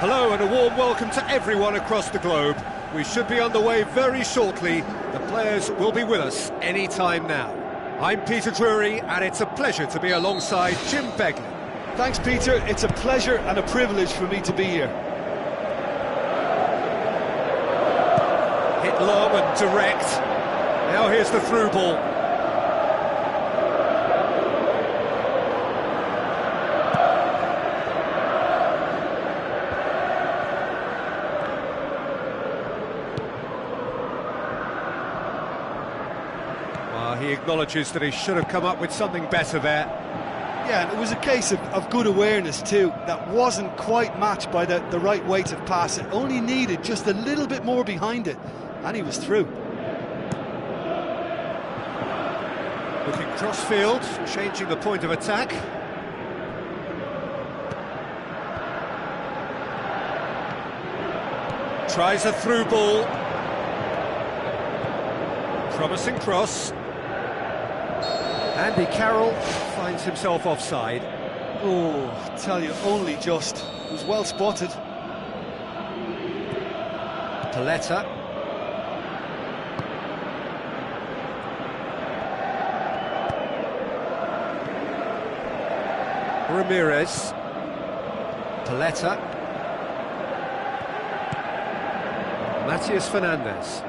Hello and a warm welcome to everyone across the globe. We should be underway very shortly. The players will be with us any time now. I'm Peter Drury and it's a pleasure to be alongside Jim Begley. Thanks, Peter. It's a pleasure and a privilege for me to be here. Hit long and direct. Now here's the through ball. He acknowledges that he should have come up with something better there. Yeah, and it was a case of good awareness too. That wasn't quite matched by the right weight of pass. It only needed just a little bit more behind it, and he was through. Looking cross-field, changing the point of attack. Tries a through ball. Promising cross. Andy Carroll finds himself offside. Oh, I tell you, only just. It was well spotted. Paletta. Ramirez. Paletta. Matias Fernandez.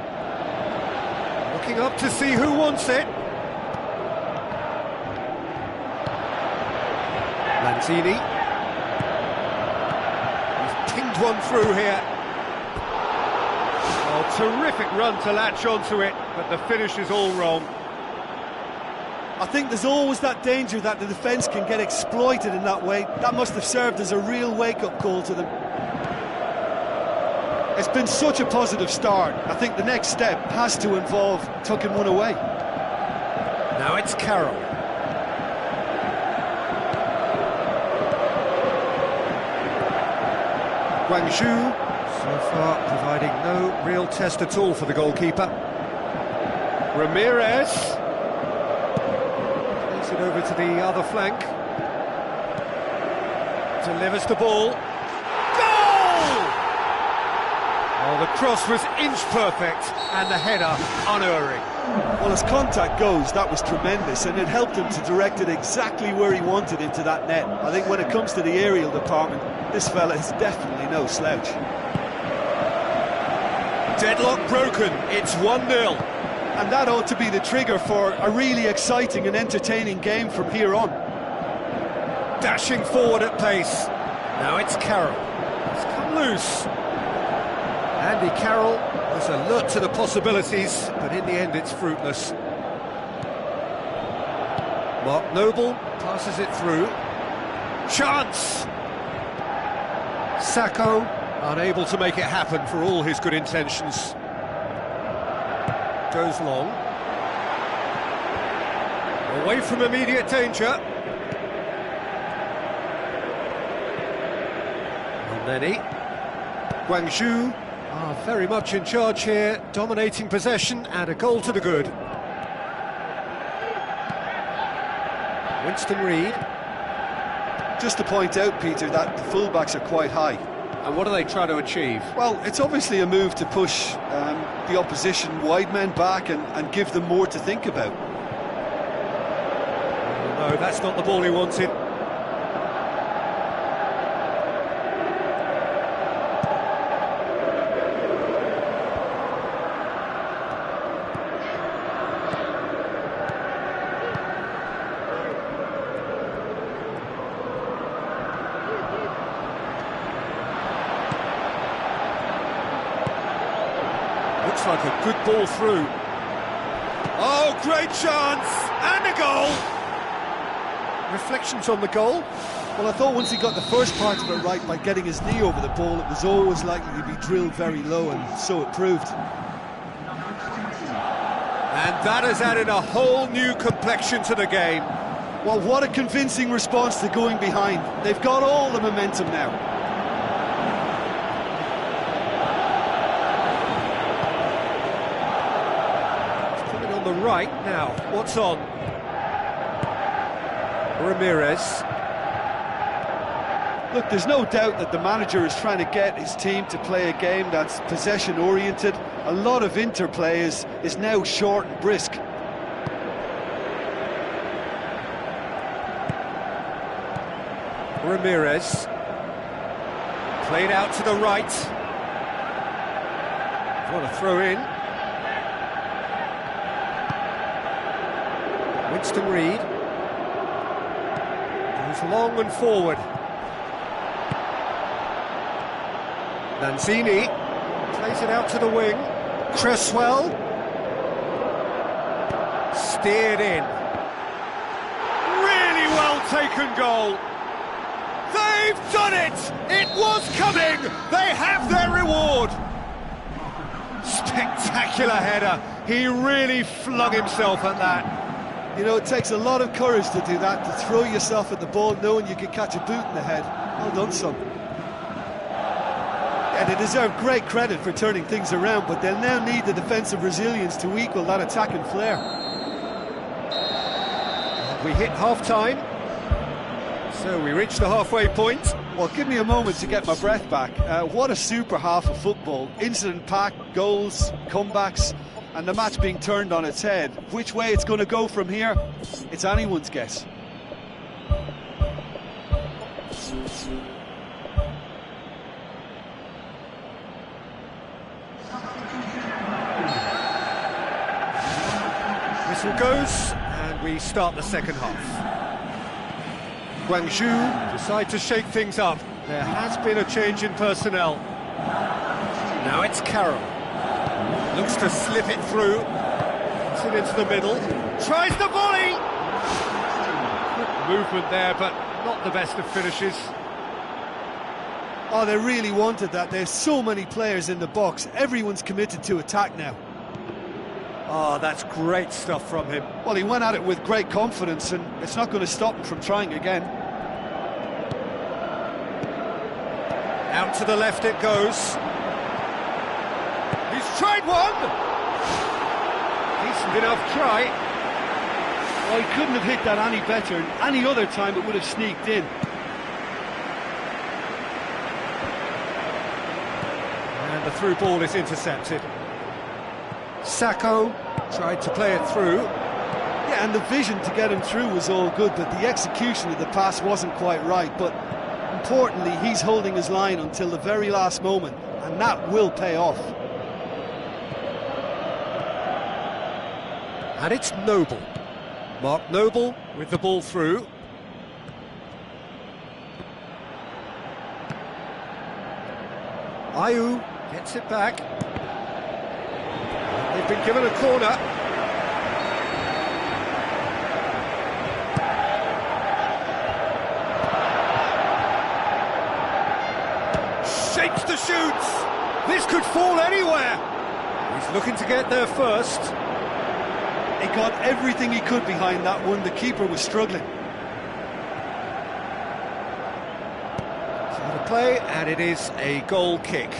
Looking up to see who wants it. Lanzini. He's pinged one through here. Oh, terrific run to latch onto it, but the finish is all wrong. I think there's always that danger that the defence can get exploited in that way. That must have served as a real wake-up call to them. It's been such a positive start. I think the next step has to involve tucking one away. Now it's Carroll. Guangzhou, so far providing no real test at all for the goalkeeper. Ramirez plays it over to the other flank. Delivers the ball. Goal! Oh, the cross was inch perfect and the header unerring. Well, as contact goes, that was tremendous, and it helped him to direct it exactly where he wanted into that net. I think when it comes to the aerial department, this fella is definitely no slouch. Deadlock broken, it's 1-0. And that ought to be the trigger for a really exciting and entertaining game from here on. Dashing forward at pace. Now it's Carroll. It's come loose. Andy Carroll was alert to the possibilities, but in the end it's fruitless. Mark Noble passes it through. Chance! Sacco unable to make it happen for all his good intentions. Goes long. Away from immediate danger. Nenny. Guangzhou are very much in charge here, dominating possession and a goal to the good. Winston Reid. Just to point out, Peter, that the fullbacks are quite high. And what are they trying to achieve? Well, it's obviously a move to push the opposition wide men back and give them more to think about. No, that's not the ball he wanted. Looks like a good ball through. Oh, great chance! And a goal! Reflections on the goal? Well, I thought once he got the first part of it right by getting his knee over the ball, it was always likely to be drilled very low, and so it proved. And that has added a whole new complexion to the game. Well, what a convincing response to going behind. They've got all the momentum now. The right now, what's on? Ramirez. Look, there's no doubt that the manager is trying to get his team to play a game that's possession oriented. A lot of interplay is now short and brisk. Ramirez played out to the right. What a throw in. Winston Reid goes long and forward. Lanzini plays it out to the wing. Cresswell steered in. Really well taken goal. They've done it! It was coming! They have their reward! Spectacular header. He really flung himself at that. You know, it takes a lot of courage to do that, to throw yourself at the ball knowing you could catch a boot in the head. Well done, son. And they deserve great credit for turning things around, but they'll now need the defensive resilience to equal that attacking flair. We hit half-time, so we reach the halfway point. Well, give me a moment to get my breath back. What a super half of football. Incident-packed, goals, comebacks, and the match being turned on its head. Which way it's going to go from here, it's anyone's guess. Whistle goes, and we start the second half. Guangzhou decide to shake things up. There has been a change in personnel. Now it's Carroll. Looks to slip it through. Puts it into the middle. Tries the volley! Good movement there, but not the best of finishes. Oh, they really wanted that. There's so many players in the box. Everyone's committed to attack now. Oh, that's great stuff from him. Well, he went at it with great confidence, and it's not going to stop him from trying again. Out to the left it goes. He's tried one! Decent enough try. Well, he couldn't have hit that any better. Any other time it would have sneaked in. And the through ball is intercepted. Sacco tried to play it through. Yeah, and the vision to get him through was all good, but the execution of the pass wasn't quite right. But importantly, he's holding his line until the very last moment, and that will pay off. And it's Noble. Mark Noble with the ball through. Ayew gets it back. They've been given a corner. Shapes the shoots. This could fall anywhere. He's looking to get there first. He got everything he could behind that one. The keeper was struggling. So the play, and it is a goal kick.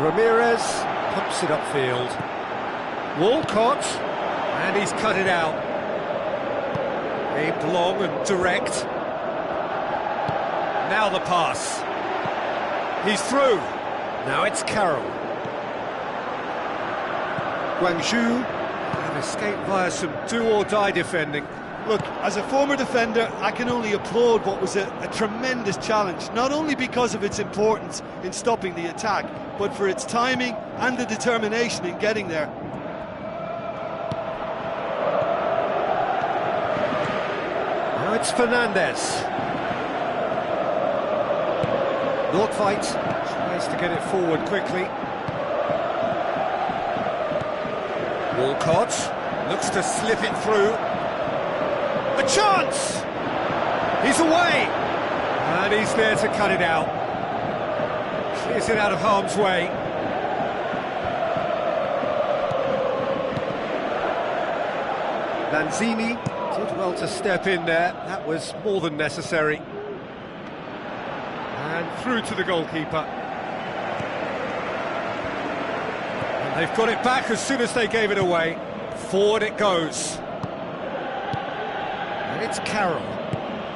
Ramirez pumps it upfield. Walcott, and he's cut it out. Aimed long and direct. Now the pass. He's through. Now it's Carroll. Guangzhou have escaped via some do-or-die defending. Look, as a former defender, I can only applaud what was a tremendous challenge, not only because of its importance in stopping the attack, but for its timing and the determination in getting there. Now it's Fernandez. Nordtveit tries to get it forward quickly. Walcott looks to slip it through. A chance! He's away! And he's there to cut it out. Clears it out of harm's way. Lanzini did well to step in there. That was more than necessary. And through to the goalkeeper. And they've got it back as soon as they gave it away. Forward it goes. And it's Carroll.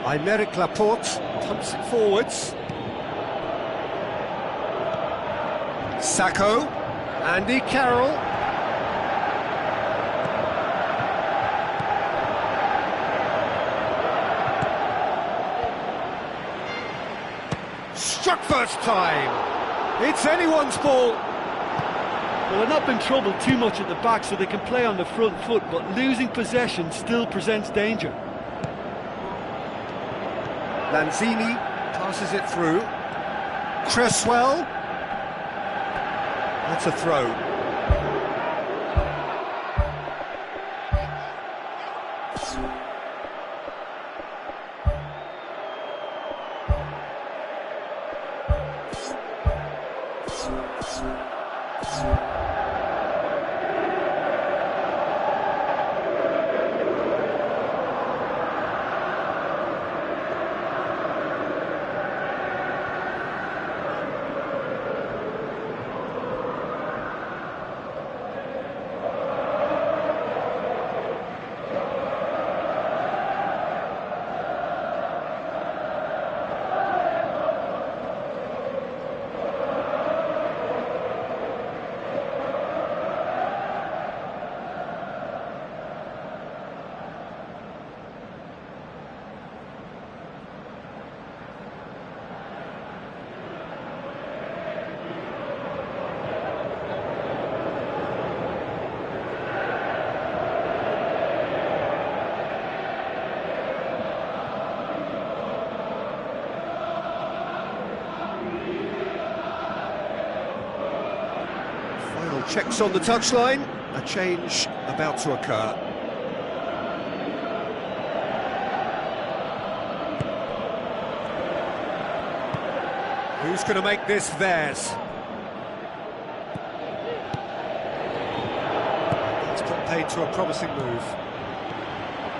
Aymeric Laporte pumps it forwards. Sacco. Andy Carroll. Struck first time. It's anyone's ball. Well, they've not been troubled too much at the back, so they can play on the front foot, but losing possession still presents danger. Lanzini passes it through. Cresswell. That's a throw. Checks on the touchline, a change about to occur. Who's going to make this theirs? It's put paid to a promising move.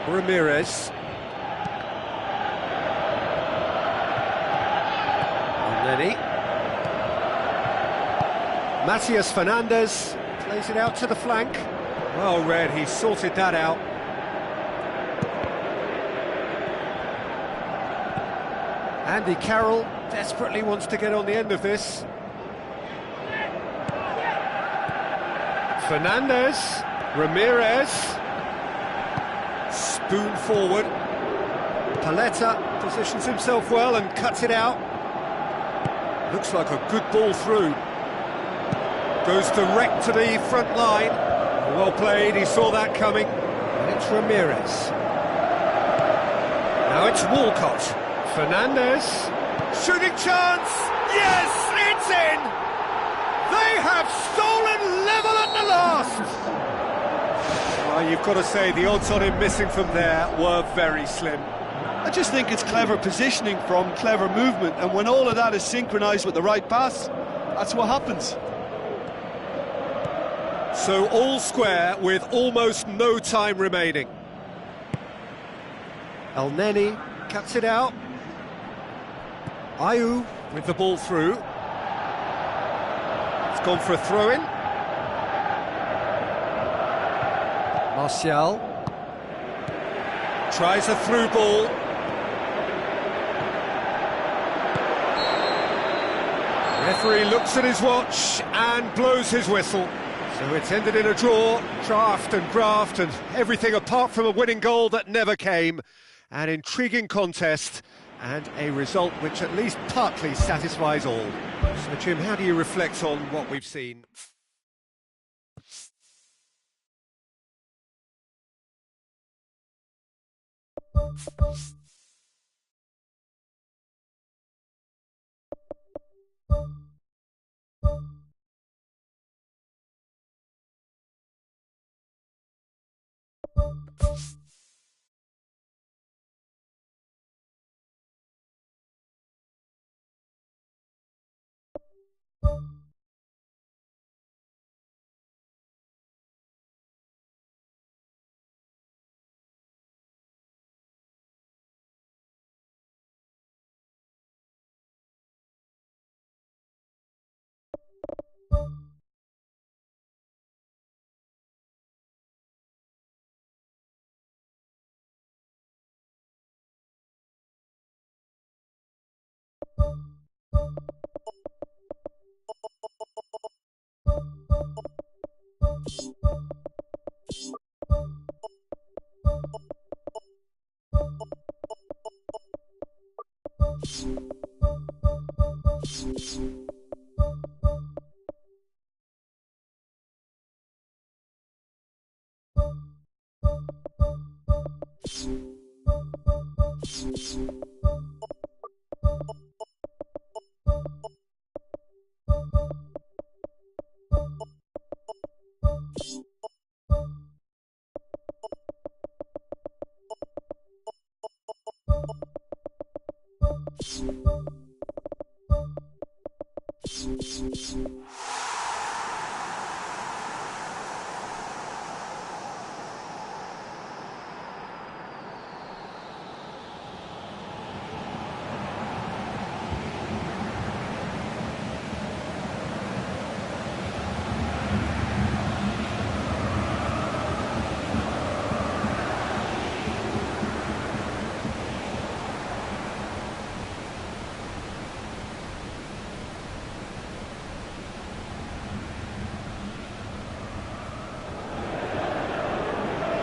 Ramirez. And Lenny. Matias Fernandez plays it out to the flank. Well read, he sorted that out. Andy Carroll desperately wants to get on the end of this. Fernandez, Ramirez, spoon forward. Paletta positions himself well and cuts it out. Looks like a good ball through. Goes direct to the front line. Well played, he saw that coming. And it's Ramirez. Now it's Walcott. Fernandez. Shooting chance! Yes, it's in! They have stolen level at the last! Well, you've got to say the odds on him missing from there were very slim. I just think it's clever positioning from clever movement, and when all of that is synchronised with the right pass, that's what happens. So all square with almost no time remaining. El Neni cuts it out. Ayew with the ball through. It's gone for a throw-in. Martial tries a through ball. Referee looks at his watch and blows his whistle. So it's ended in a draw, draft and graft and everything apart from a winning goal that never came. An intriguing contest and a result which at least partly satisfies all. So Jim, how do you reflect on what we've seen?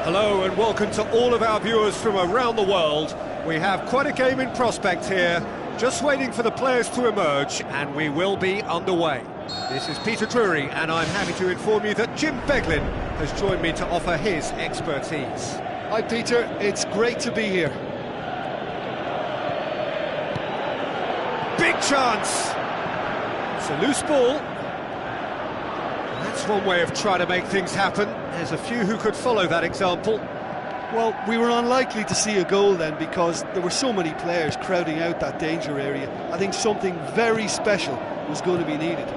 Hello and welcome to all of our viewers from around the world. We have quite a game in prospect here, just waiting for the players to emerge, and we will be underway. This is Peter Drury, and I'm happy to inform you that Jim Beglin has joined me to offer his expertise. Hi Peter, it's great to be here. Big chance! It's a loose ball. That's one way of trying to make things happen. There's a few who could follow that example. Well, we were unlikely to see a goal then because there were so many players crowding out that danger area. I think something very special was going to be needed.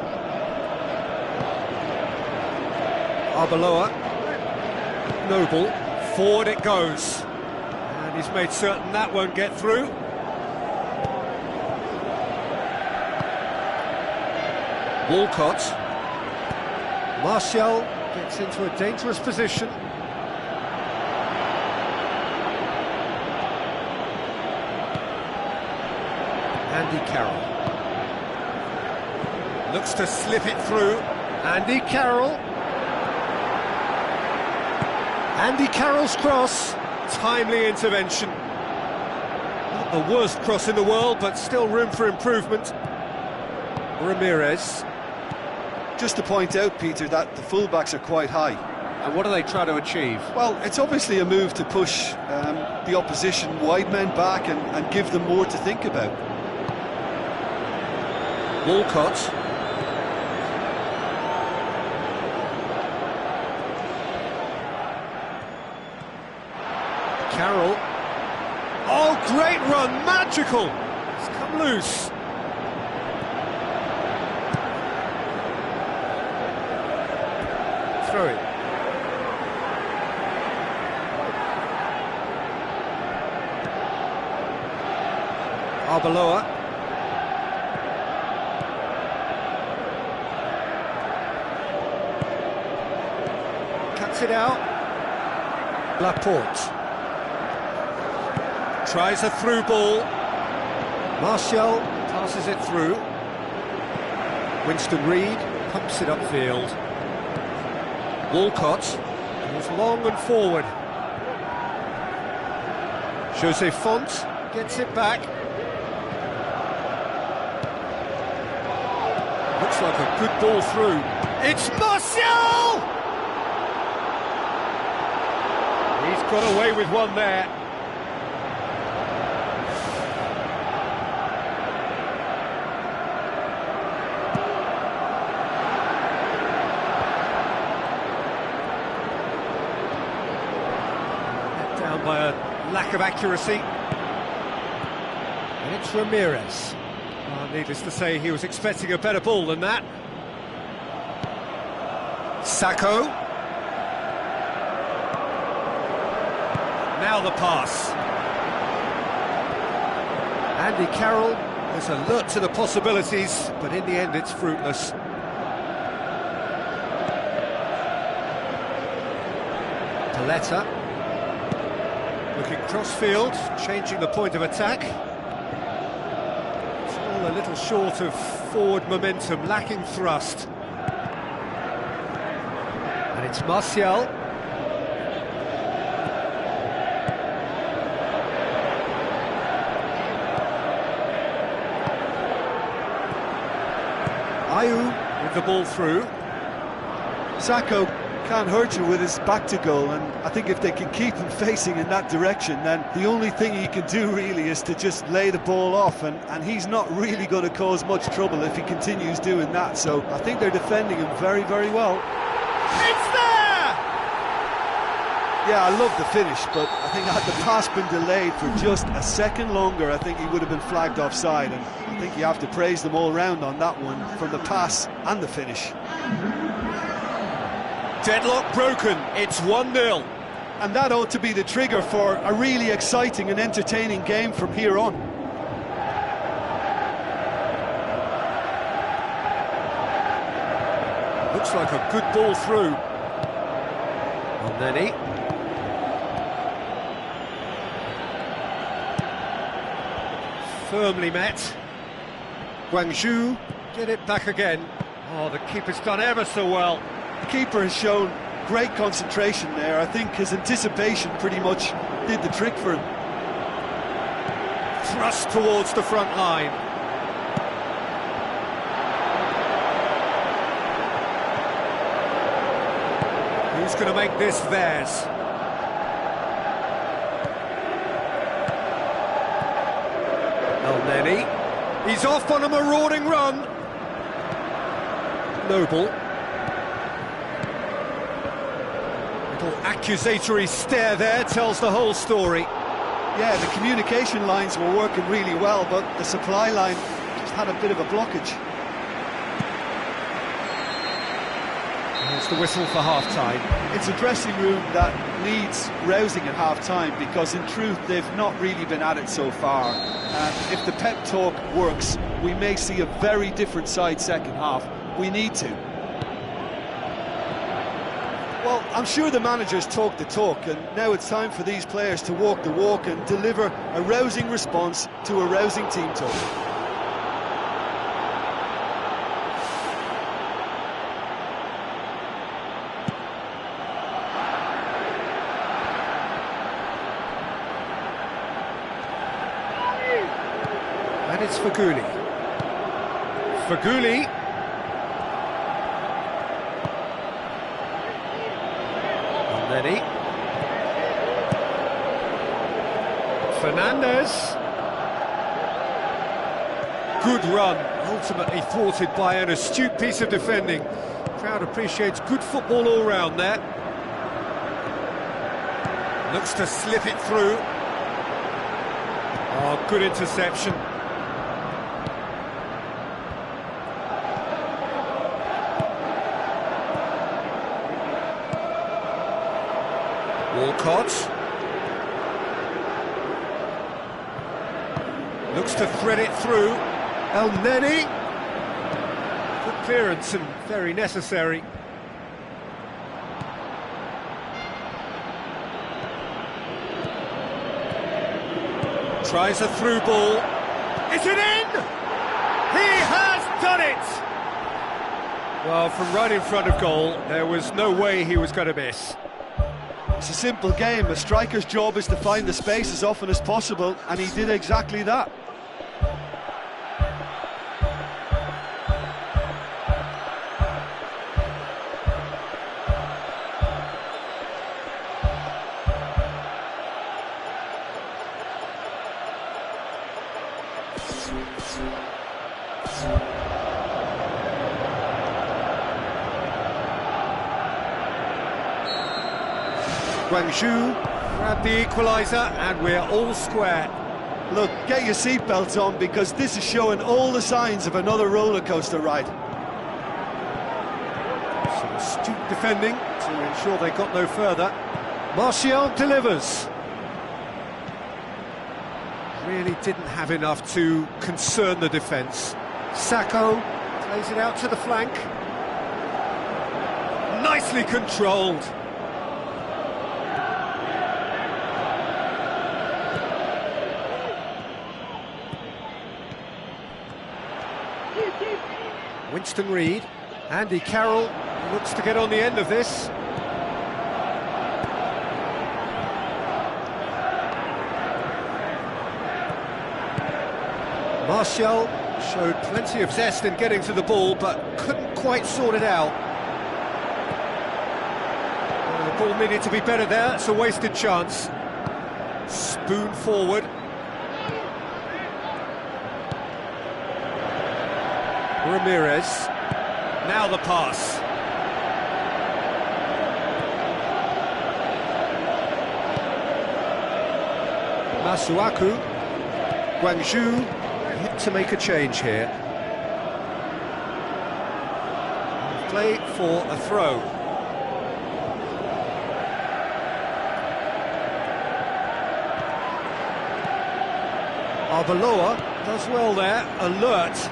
Arbeloa, Noble, forward it goes. And he's made certain that won't get through. Walcott. Martial gets into a dangerous position. Andy Carroll. Looks to slip it through. Andy Carroll. Andy Carroll's cross. Timely intervention. Not the worst cross in the world, but still room for improvement. Ramirez. Just to point out, Peter, that the fullbacks are quite high. And what are they trying to achieve? Well, it's obviously a move to push the opposition wide men back and give them more to think about. Walcott. Carroll. Oh, great run, magical! It's come loose. Throw it. Arbeloa. Cuts it out. Laporte. Tries a through ball. Martial passes it through. Winston Reid pumps it upfield. Walcott goes long and forward. Jose Font gets it back. Looks like a good ball through. It's Martial! He's got away with one there. Down by a lack of accuracy. And it's Ramirez. Needless to say, he was expecting a better ball than that. Sacco. Now the pass. Andy Carroll is alert to the possibilities, but in the end it's fruitless. Paletta. Looking cross-field, changing the point of attack. A little short of forward momentum, lacking thrust. And it's Martial. Ayew with the ball through. Sacco can't hurt you with his back to goal, and I think if they can keep him facing in that direction, then the only thing he can do really is to just lay the ball off, and he's not really going to cause much trouble if he continues doing that. So I think they're defending him very, very well. It's there! Yeah, I love the finish, but I think had the pass been delayed for just a second longer, I think he would have been flagged offside, and I think you have to praise them all round on that one, from the pass and the finish. Deadlock broken, it's 1-0. And that ought to be the trigger for a really exciting and entertaining game from here on. Looks like a good ball through. Elneny. Firmly met. Guangzhou get it back again. Oh, the keeper's done ever so well. The keeper has shown great concentration there. I think his anticipation pretty much did the trick for him. Thrust towards the front line. Who's going to make this theirs? Elneny. He's off on a marauding run. Noble. Little accusatory stare there tells the whole story. Yeah, the communication lines were working really well, but the supply line just had a bit of a blockage. It's the whistle for half-time. It's a dressing room that needs rousing at half-time, because in truth they've not really been at it so far. And if the pep talk works, we may see a very different side second half. We need to. Well, I'm sure the managers talk the talk, and now it's time for these players to walk the walk and deliver a rousing response to a rousing team talk. And it's Faguli. Faguli. Lenny. Fernandez. Good run, ultimately thwarted by an astute piece of defending. Crowd appreciates good football all round there. Looks to slip it through. Oh, good interception. Walcott. Looks to thread it through. El Neni. Good clearance and very necessary. Tries a through ball. Is it in? He has done it! Well, from right in front of goal, there was no way he was going to miss. It's a simple game. A striker's job is to find the space as often as possible, and he did exactly that. Guangzhou grab the equaliser and we're all square. Look, get your seatbelts on because this is showing all the signs of another roller coaster ride. Some astute defending to ensure they got no further. Martial delivers. Really didn't have enough to concern the defence. Sacco plays it out to the flank. Nicely controlled. Winston Reid, Andy Carroll looks to get on the end of this. Martial showed plenty of zest in getting to the ball, but couldn't quite sort it out. The ball needed to be better there, it's a wasted chance. Spoon forward. Ramirez, now the pass. Masuaku, Guangzhou hit to make a change here. Play for a throw. Arbeloa does well there, alert.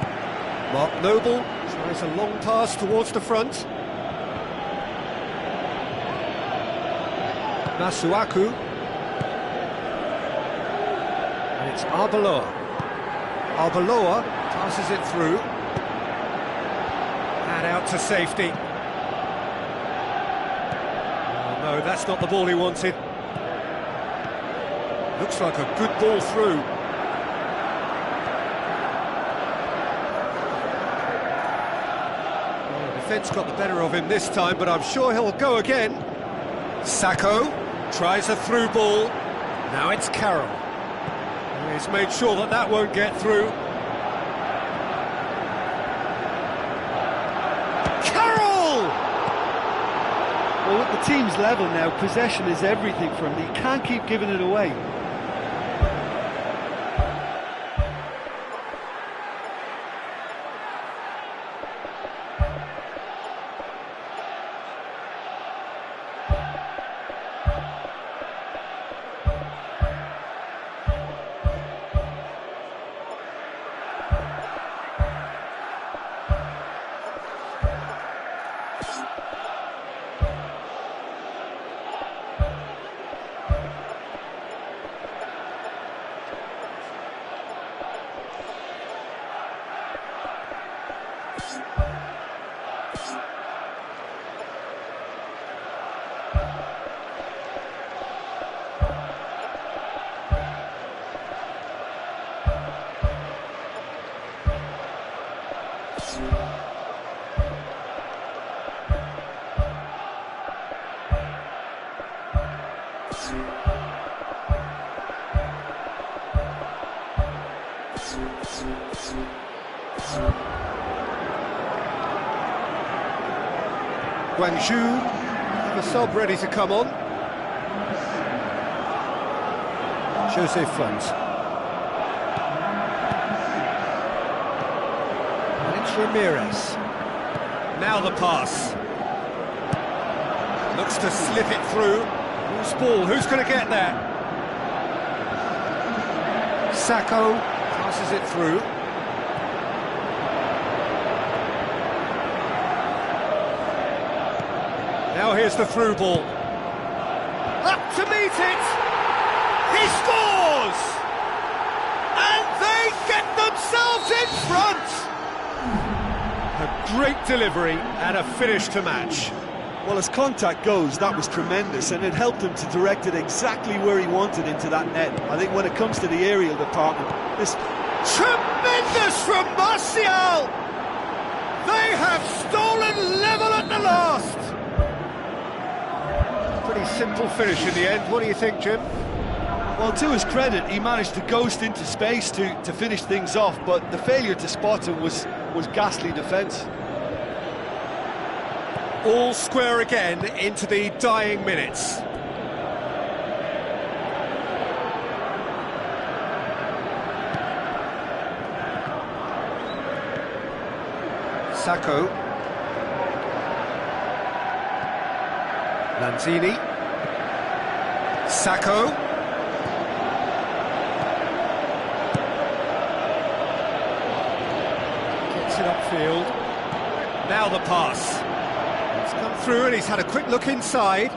Mark Noble tries a long pass towards the front. Masuaku. And it's Arbeloa. Arbeloa passes it through. And out to safety. Oh, no, that's not the ball he wanted. Looks like a good ball through. Defence got the better of him this time, but I'm sure he'll go again. Sacco tries a through ball. Now it's Carroll. He's made sure that that won't get through. Carroll! Well, at the team's level now, possession is everything for him. He can't keep giving it away. Guangzhou have a sub ready to come on. Jose Front. And it's Ramirez. Now the pass. Looks to slip it through. Who's ball? Who's going to get there? Sacco passes it through. Now here's the through ball. Up to meet it! He scores! And they get themselves in front! A great delivery and a finish to match. Well, as contact goes, that was tremendous, and it helped him to direct it exactly where he wanted into that net. I think when it comes to the aerial department, this... Tremendous from Martial! They have stolen level at the last! Pretty simple finish in the end. What do you think, Jim? Well, to his credit, he managed to ghost into space to finish things off, but the failure to spot him was ghastly defence. All square again into the dying minutes. Sacco. Lanzini. Sacco. Gets it upfield. Now the pass. It's come through and he's had a quick look inside.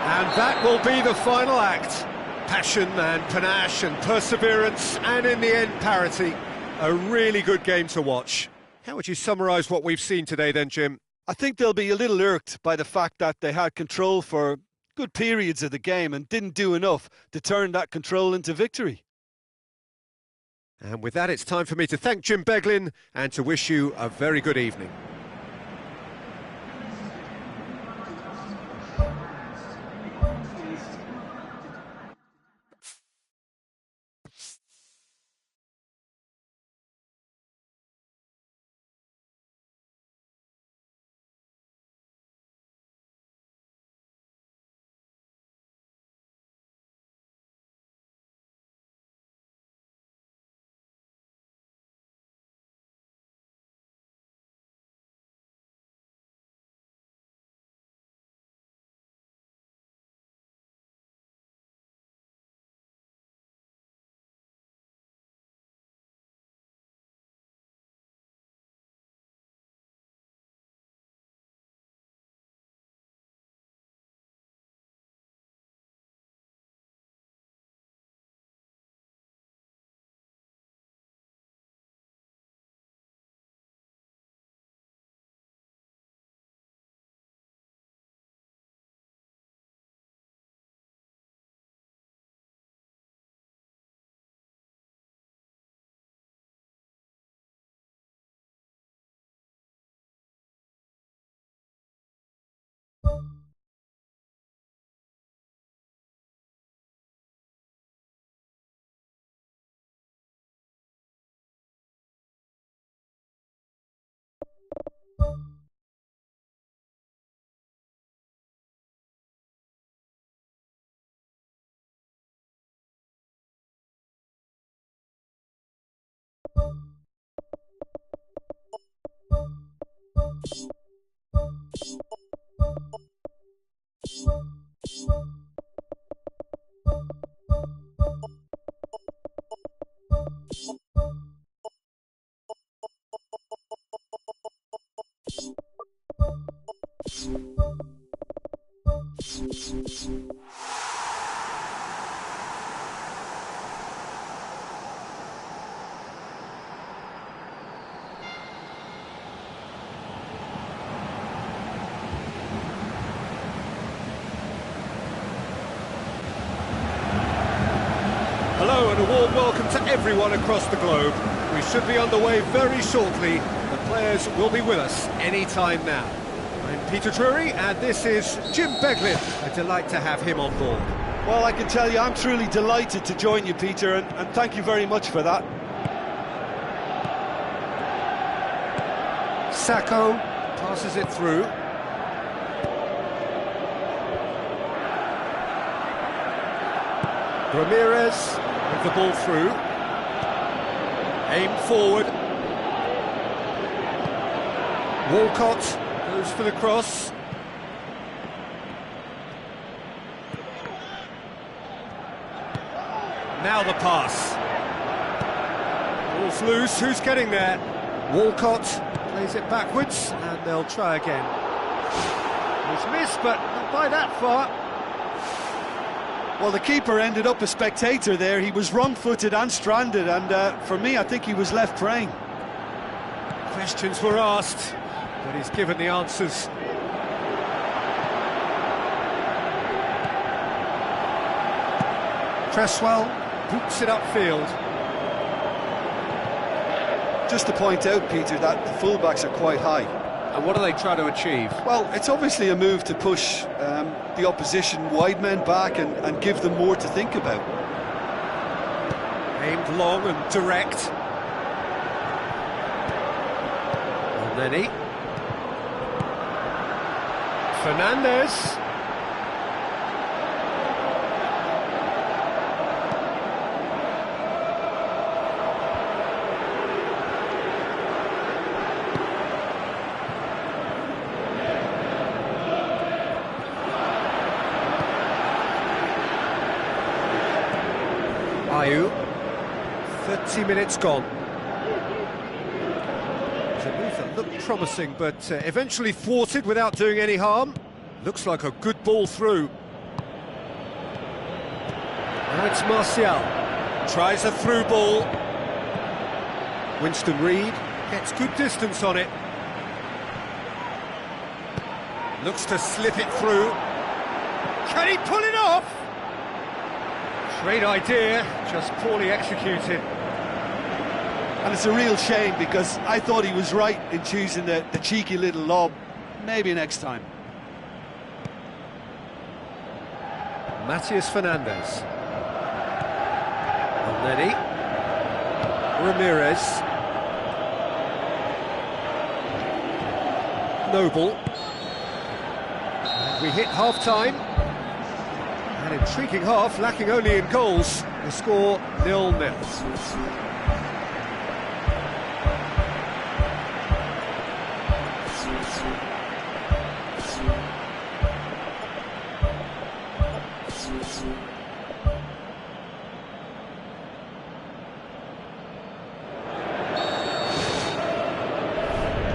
And that will be the final act. Passion and panache and perseverance, and in the end parity. A really good game to watch. How would you summarise what we've seen today then, Jim? I think they'll be a little irked by the fact that they had control for good periods of the game and didn't do enough to turn that control into victory. And with that, it's time for me to thank Jim Beglin and to wish you a very good evening. and a warm welcome to everyone across the globe. We should be underway very shortly. The players will be with us any time now. I'm Peter Drury, and this is Jim Beglin. A delight to have him on board. Well, I can tell you, I'm truly delighted to join you, Peter, and thank you very much for that. Sacco passes it through. Ramirez with the ball through. Aimed forward. Walcott goes for the cross. Now the pass. Ball's loose, who's getting there? Walcott plays it backwards, and they'll try again. It's missed, but not by that far. Well, the keeper ended up a spectator there. He was wrong-footed and stranded, and for me, I think he was left praying. Questions were asked, but he's given the answers. Cresswell boots it upfield. Just to point out, Peter, that the fullbacks are quite high. And what do they try to achieve? Well, it's obviously a move to push the opposition wide men back and give them more to think about. Aimed long and direct. Lenny. Fernandez. Ayew, 30 minutes gone. It's a move that looked promising, but eventually thwarted without doing any harm. Looks like a good ball through. Now it's Martial. Tries a through ball. Winston Reid gets good distance on it. Looks to slip it through. Can he pull it off? Great idea, just poorly executed. And it's a real shame, because I thought he was right in choosing the cheeky little lob. Maybe next time. Matias Fernandez. Lenny. Ramirez. Noble. And we hit half-time. An intriguing half, lacking only in goals. The score 0-0.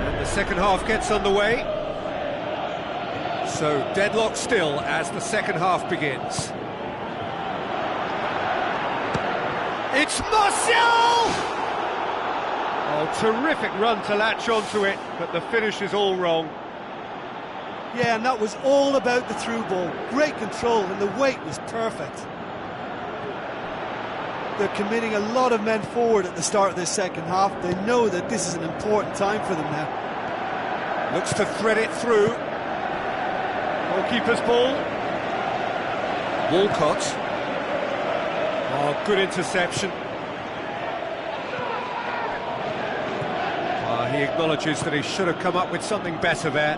And the second half gets underway. So deadlock still as the second half begins. It's Martial! Oh, terrific run to latch onto it, but the finish is all wrong. Yeah, and that was all about the through ball. Great control, and the weight was perfect. They're committing a lot of men forward at the start of this second half. They know that this is an important time for them now. Looks to thread it through. Goalkeeper's ball. Walcott. Oh, good interception. He acknowledges that he should have come up with something better there.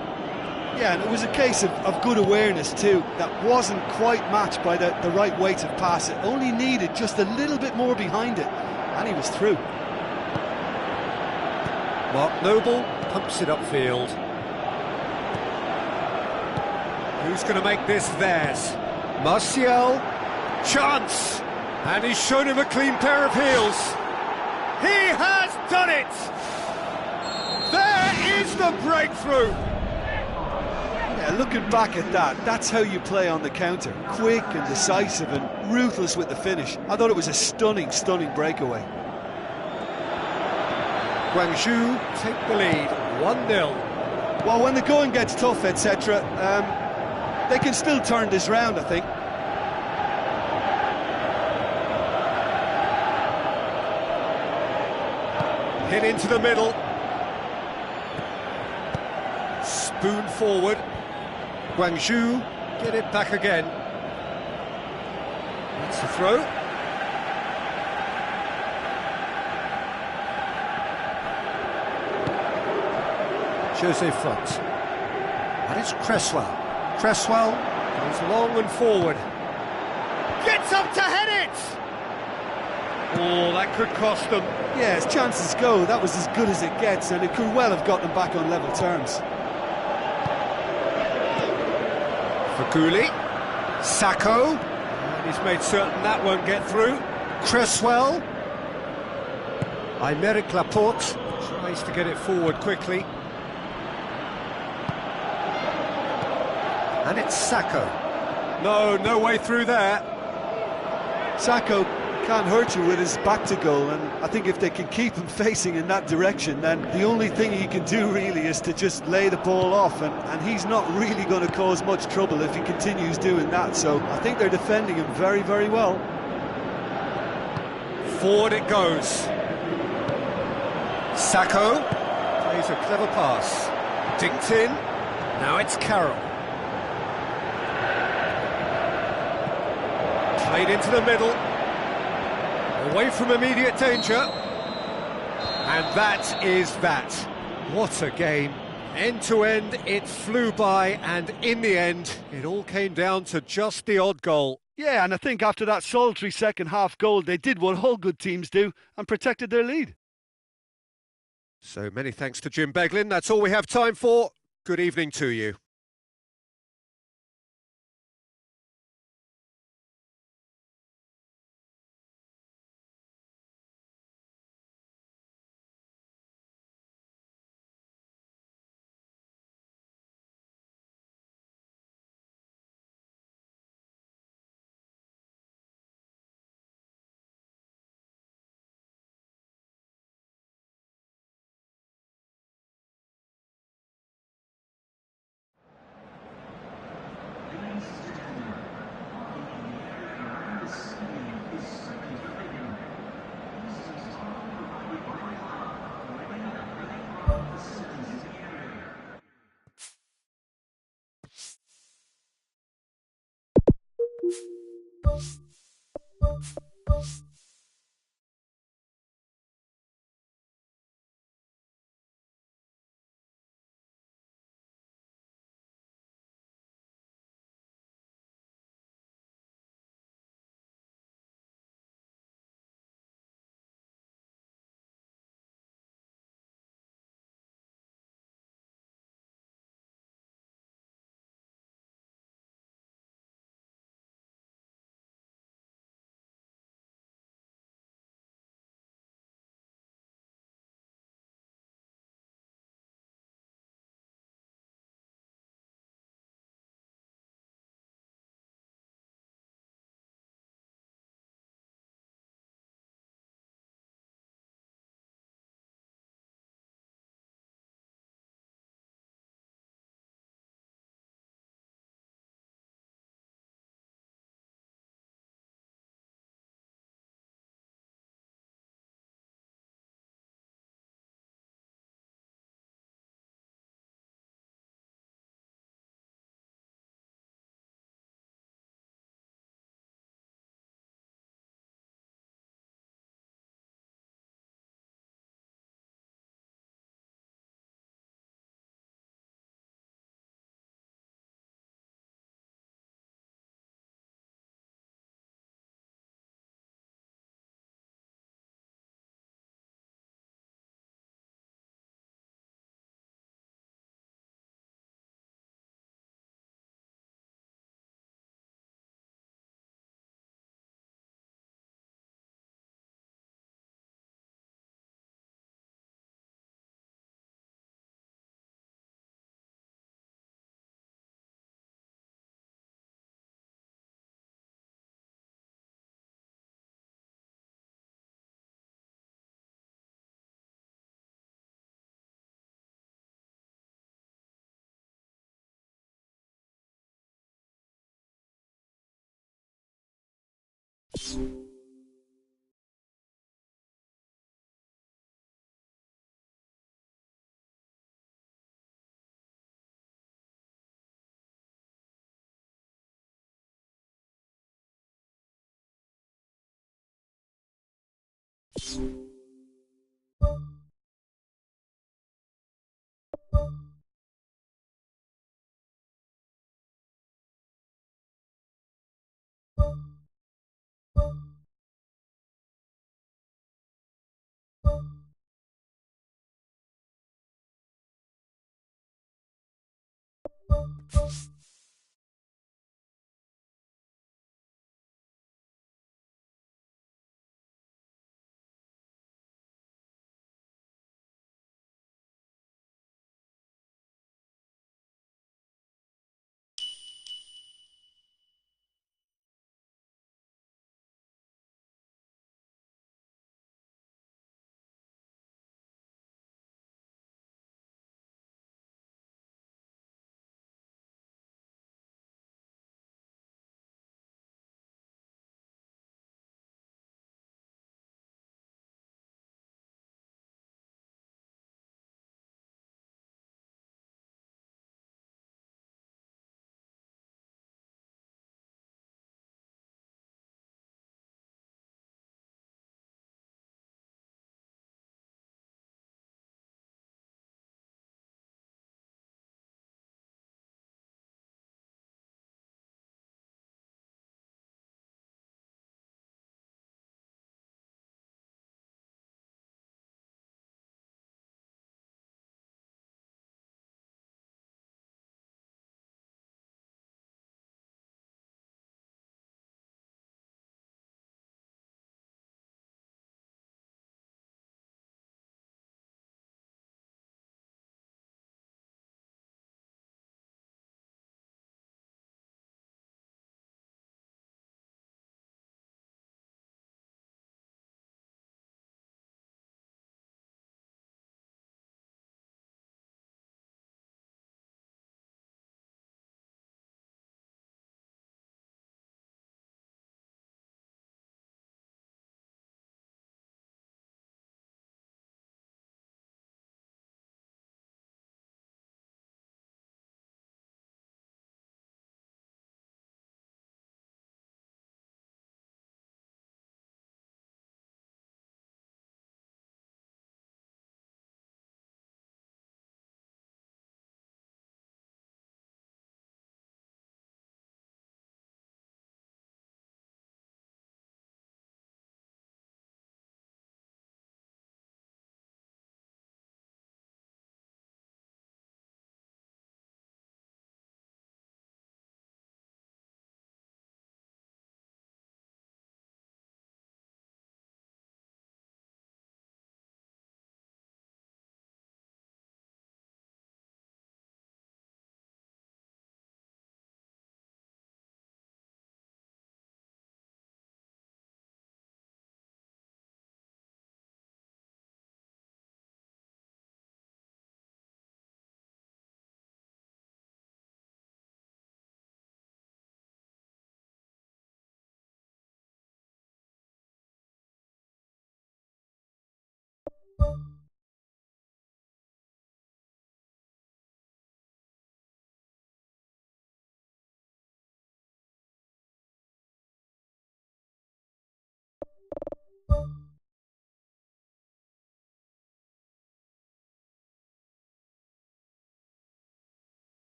Yeah, and it was a case of good awareness too. That wasn't quite matched by the right weight of pass. It only needed just a little bit more behind it, and he was through. Mark Noble pumps it upfield. Who's going to make this theirs? Martial, chance! And he's shown him a clean pair of heels. He has done it! There is the breakthrough! Yeah, looking back at that, that's how you play on the counter. Quick and decisive and ruthless with the finish. I thought it was a stunning, stunning breakaway. Guangzhou take the lead, 1-0. Well, when the going gets tough, etc., they can still turn this round, I think. Hit into the middle. Spoon forward. Guangzhou get it back again. That's the throw. Jose Front. And it's Cresswell. Cresswell goes long and forward. Gets up to head it! Oh, that could cost them. Yeah, as chances go, that was as good as it gets, and it could well have got them back on level terms. Faguli, Sacco, and he's made certain that won't get through. Cresswell, Aymeric Laporte tries to get it forward quickly. And it's Sacco. No way through there. Sacco can't hurt you with his back to goal, and I think if they can keep him facing in that direction, then the only thing he can do really is to just lay the ball off, and he's not really going to cause much trouble if he continues doing that, so I think they're defending him very, very well. Forward it goes. Sacco plays a clever pass. Dinked in. Now it's Carroll. Played into the middle. Away from immediate danger. And that is that. What a game. End to end, it flew by, and in the end, it all came down to just the odd goal. Yeah, and I think after that solitary second-half goal, they did what all good teams do and protected their lead. So many thanks to Jim Beglin. That's all we have time for. Good evening to you.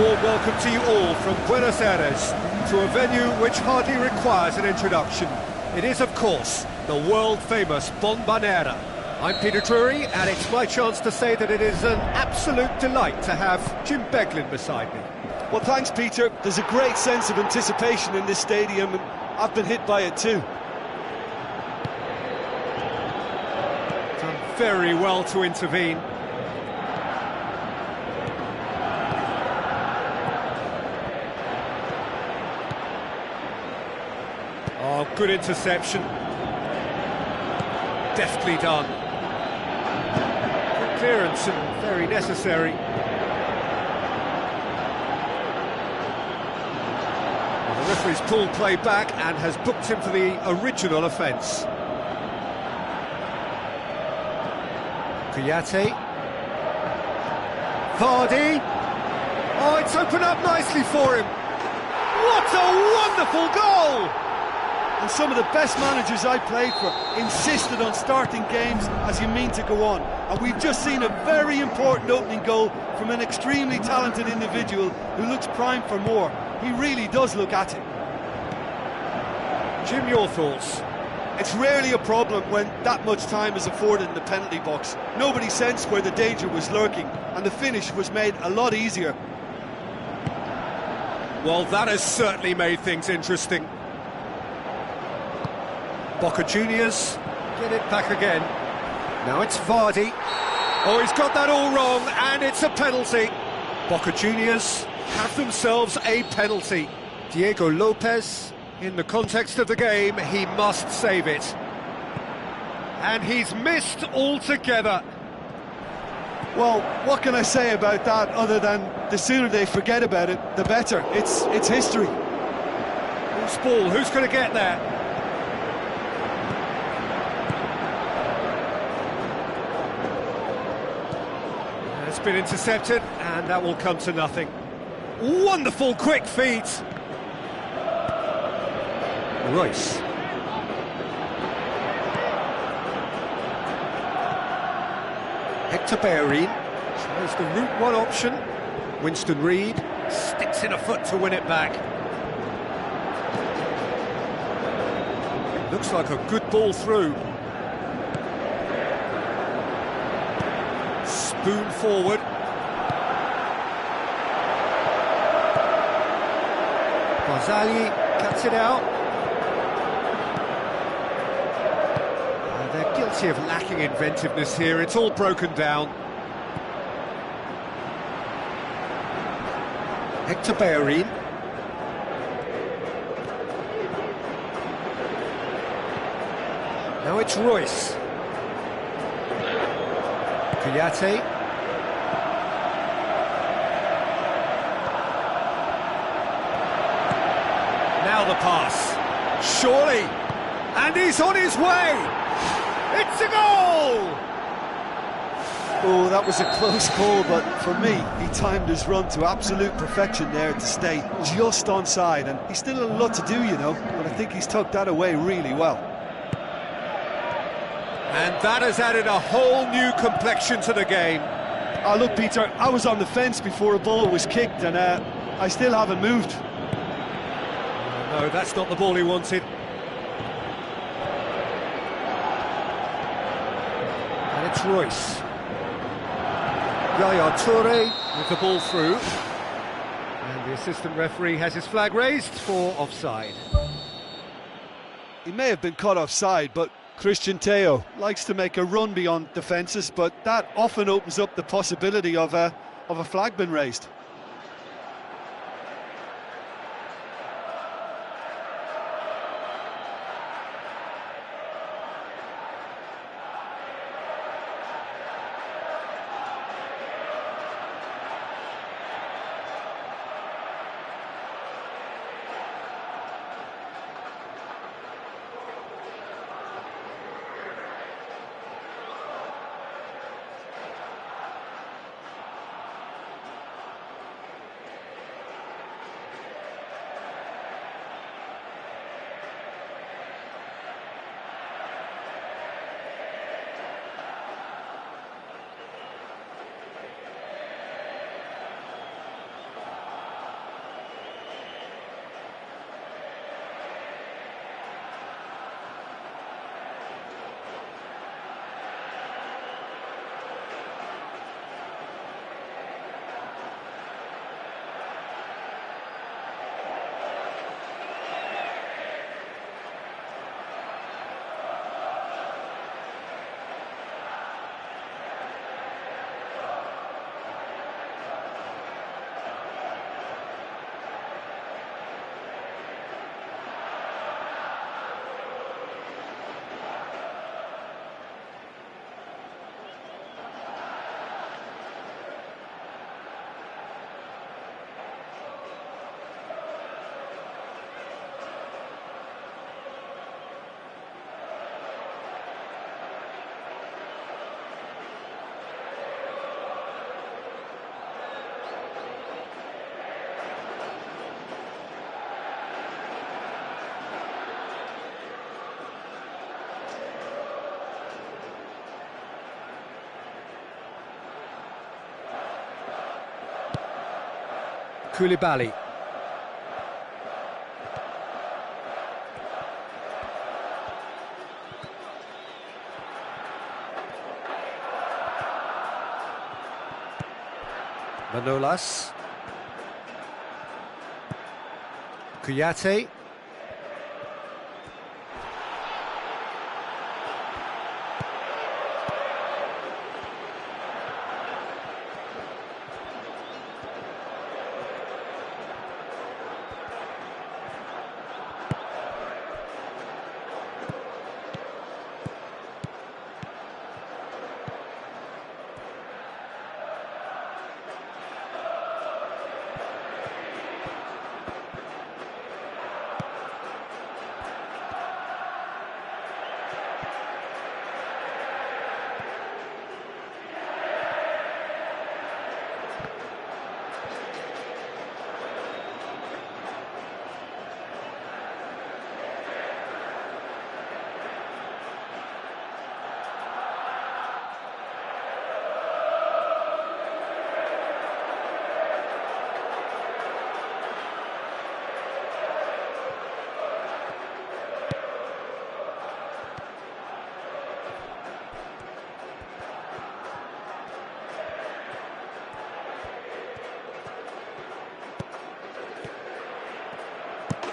warm welcome to you all from Buenos Aires to a venue which hardly requires an introduction. It is, of course, the world-famous Bombonera. I'm Peter Drury, and it's my chance to say that it is an absolute delight to have Jim Beglin beside me. Well, thanks, Peter. There's a great sense of anticipation in this stadium, and I've been hit by it too. Done very well to intervene. Oh, good interception. Deftly done. Good clearance and very necessary. Well, the referee's pulled play back and has booked him for the original offence. Kouyaté. Vardy. Oh, it's opened up nicely for him. What a wonderful goal! And some of the best managers I played for insisted on starting games as you mean to go on. And we've just seen a very important opening goal from an extremely talented individual who looks primed for more. He really does look at it. Jim, your thoughts? It's rarely a problem when that much time is afforded in the penalty box. Nobody sensed where the danger was lurking, and the finish was made a lot easier. Well, that has certainly made things interesting. Boca Juniors get it back again. Now it's Vardy. Oh, he's got that all wrong, and it's a penalty. Boca Juniors have themselves a penalty. Diego Lopez, in the context of the game, he must save it. And he's missed altogether. Well, what can I say about that other than the sooner they forget about it, the better. It's history. Loose ball, who's going to get there? It's been intercepted, and that will come to nothing. Wonderful quick feet. Royce. Hector Bellerin tries the route one option. Winston Reid sticks in a foot to win it back. Looks like a good ball through. Spoon forward. Barzagli cuts it out. They're guilty of lacking inventiveness here. It's all broken down. Hector Bellerin. Now it's Royce. Kouyaté. Now the pass. Surely. And he's on his way. It's a goal! Oh, that was a close call, but for me, he timed his run to absolute perfection there to stay just onside, and he's still a lot to do, you know, but I think he's tucked that away really well. And that has added a whole new complexion to the game. Oh, look, Peter, I was on the fence before a ball was kicked, and I still haven't moved. No, that's not the ball he wanted. And it's Royce. Yaya Toure with the ball through. And the assistant referee has his flag raised for offside. He may have been caught offside, but Christian Teo likes to make a run beyond defences, but that often opens up the possibility of a flag being raised. Koulibaly. Manolas. Kouyaté.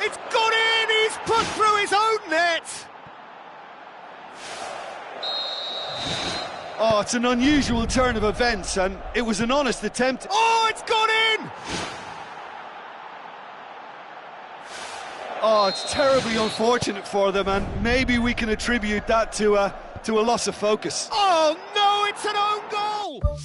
It's gone in! He's put through his own net! Oh, it's an unusual turn of events, and it was an honest attempt. Oh, it's gone in! Oh, it's terribly unfortunate for them, and maybe we can attribute that to a loss of focus. Oh no, it's an own goal!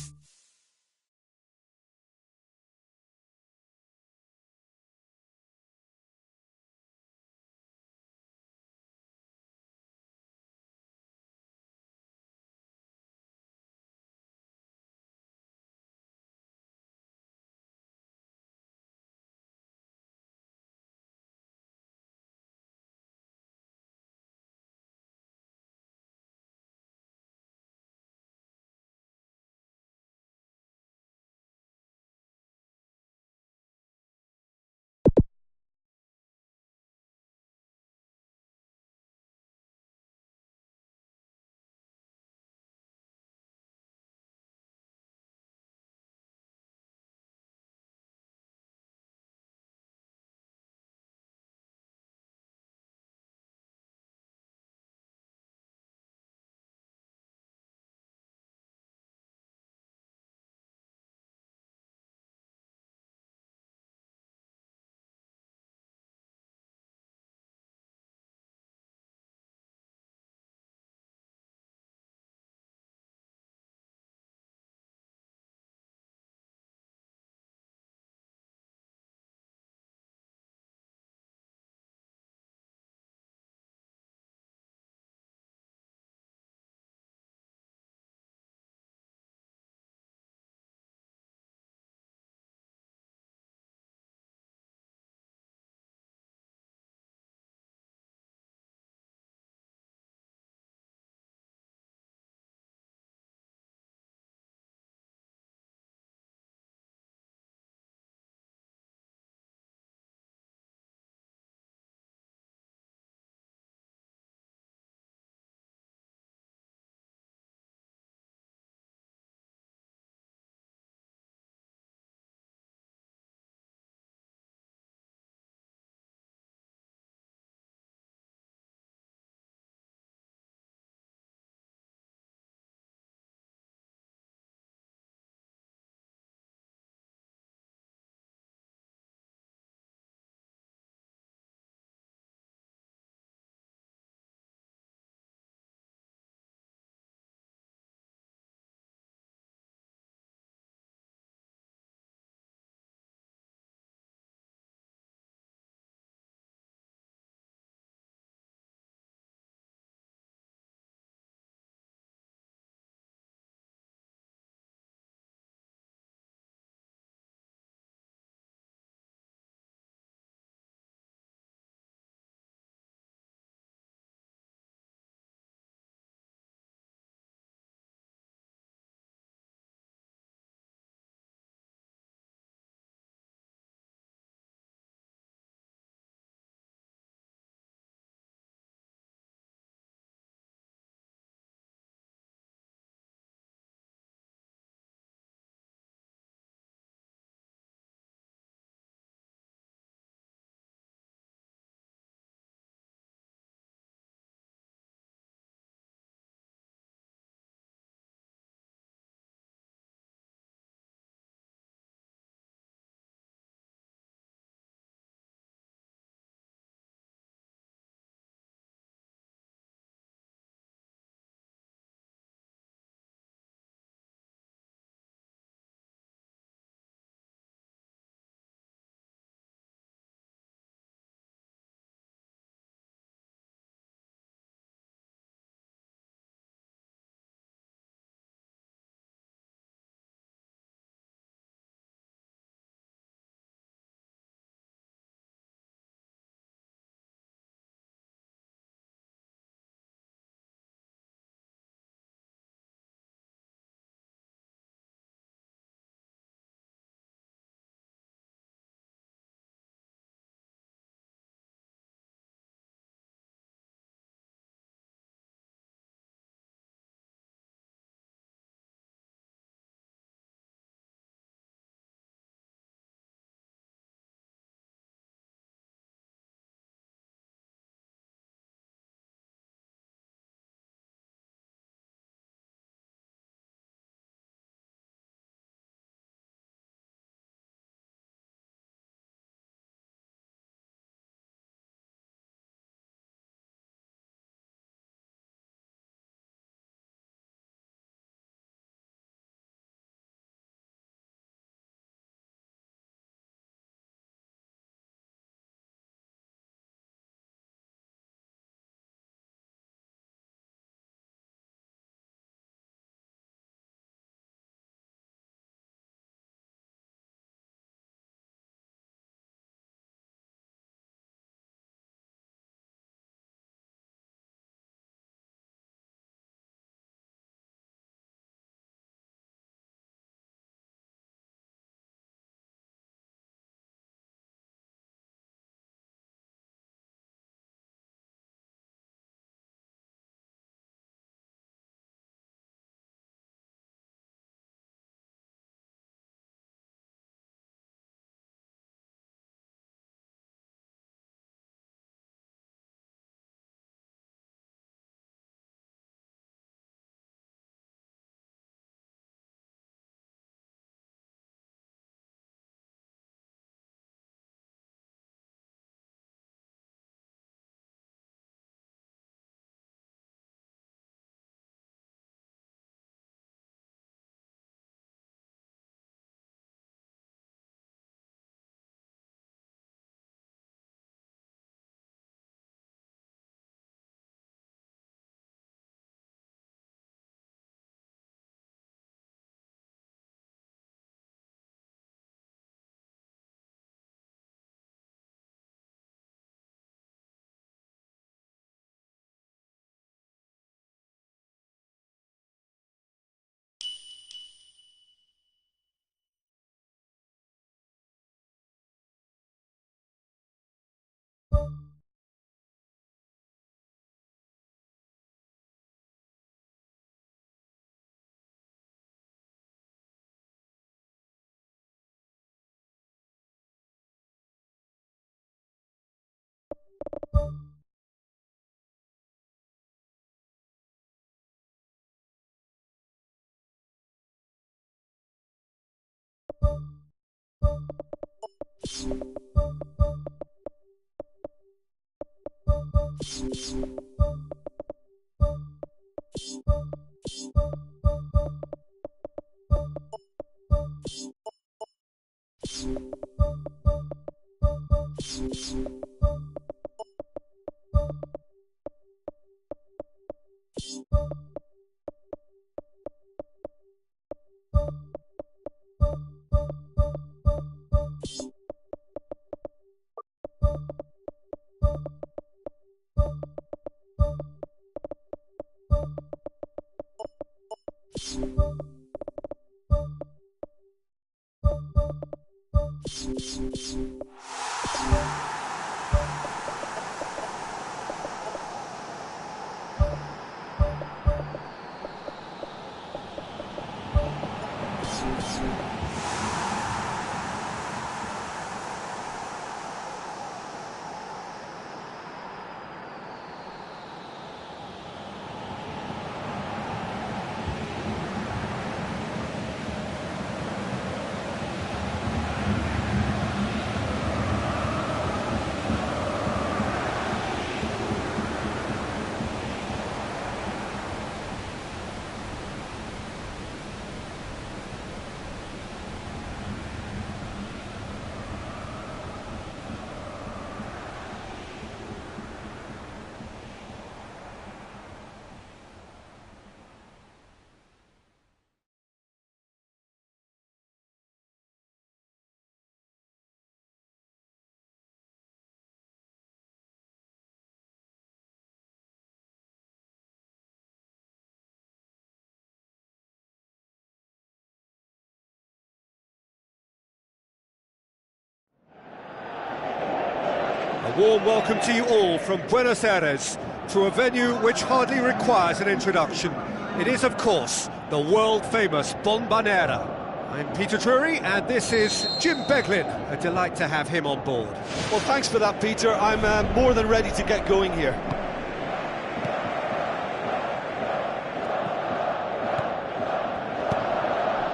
A warm welcome to you all from Buenos Aires to a venue which hardly requires an introduction. It is, of course, the world-famous Bombonera. I'm Peter Drury, and this is Jim Beglin. A delight to have him on board. Well, thanks for that, Peter. I'm more than ready to get going here.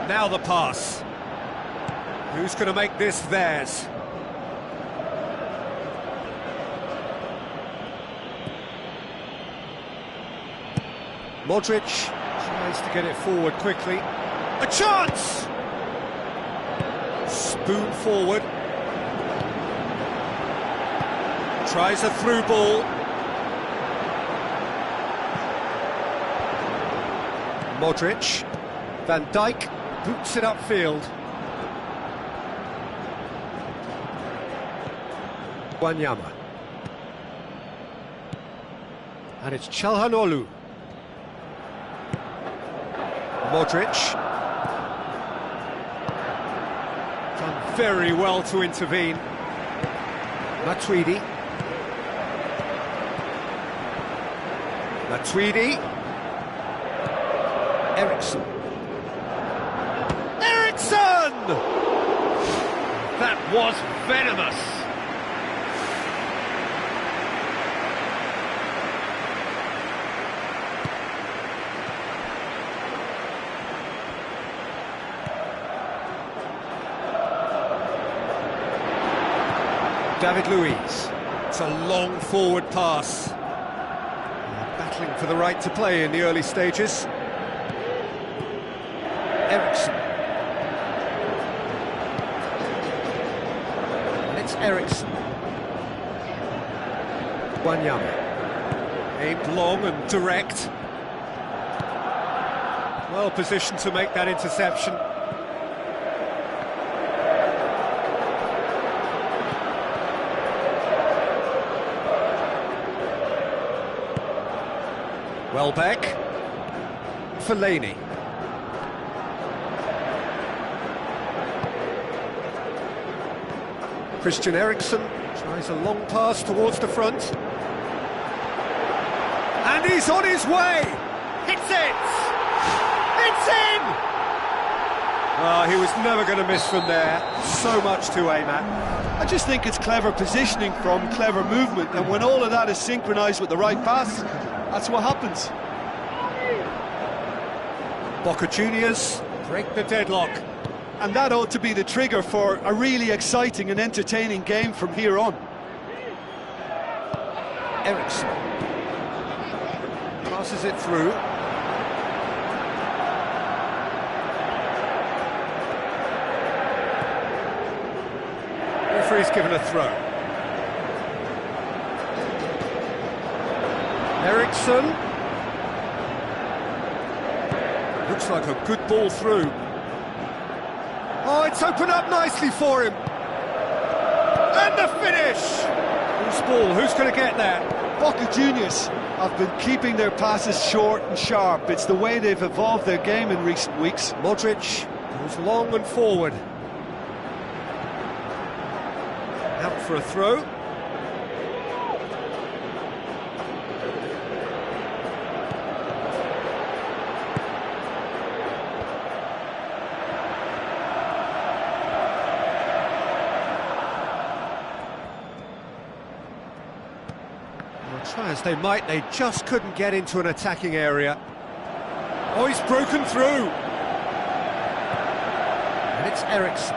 Now the pass. Who's going to make this theirs? Modric tries to get it forward quickly. A chance! Spoon forward. Tries a through ball. Modric. Van Dijk boots it upfield. Wanyama. And it's Çalhanoğlu. Modric. Done very well to intervene. Matuidi. Ericsson. That was venomous. David Luiz. It's a long forward pass. Battling for the right to play in the early stages. Ericsson. And it's Ericsson. Wanyama. Aimed long and direct. Well positioned to make that interception. Welbeck. Fellaini. Christian Eriksen tries a long pass towards the front. And he's on his way! Hits it! It's in! Oh, he was never going to miss from there. So much to aim at. I just think it's clever positioning from clever movement, and when all of that is synchronised with the right pass, that's what happens. Boca Juniors break the deadlock. And that ought to be the trigger for a really exciting and entertaining game from here on. Ericsson passes it through. Referee's given a throw. Ericsson. Looks like a good ball through. Oh, it's opened up nicely for him. And the finish! Who's ball? Who's going to get that? Boca Juniors have been keeping their passes short and sharp. It's the way they've evolved their game in recent weeks. Modric goes long and forward. Out for a throw. Try as they might, they just couldn't get into an attacking area. Oh, he's broken through. And it's Ericsson.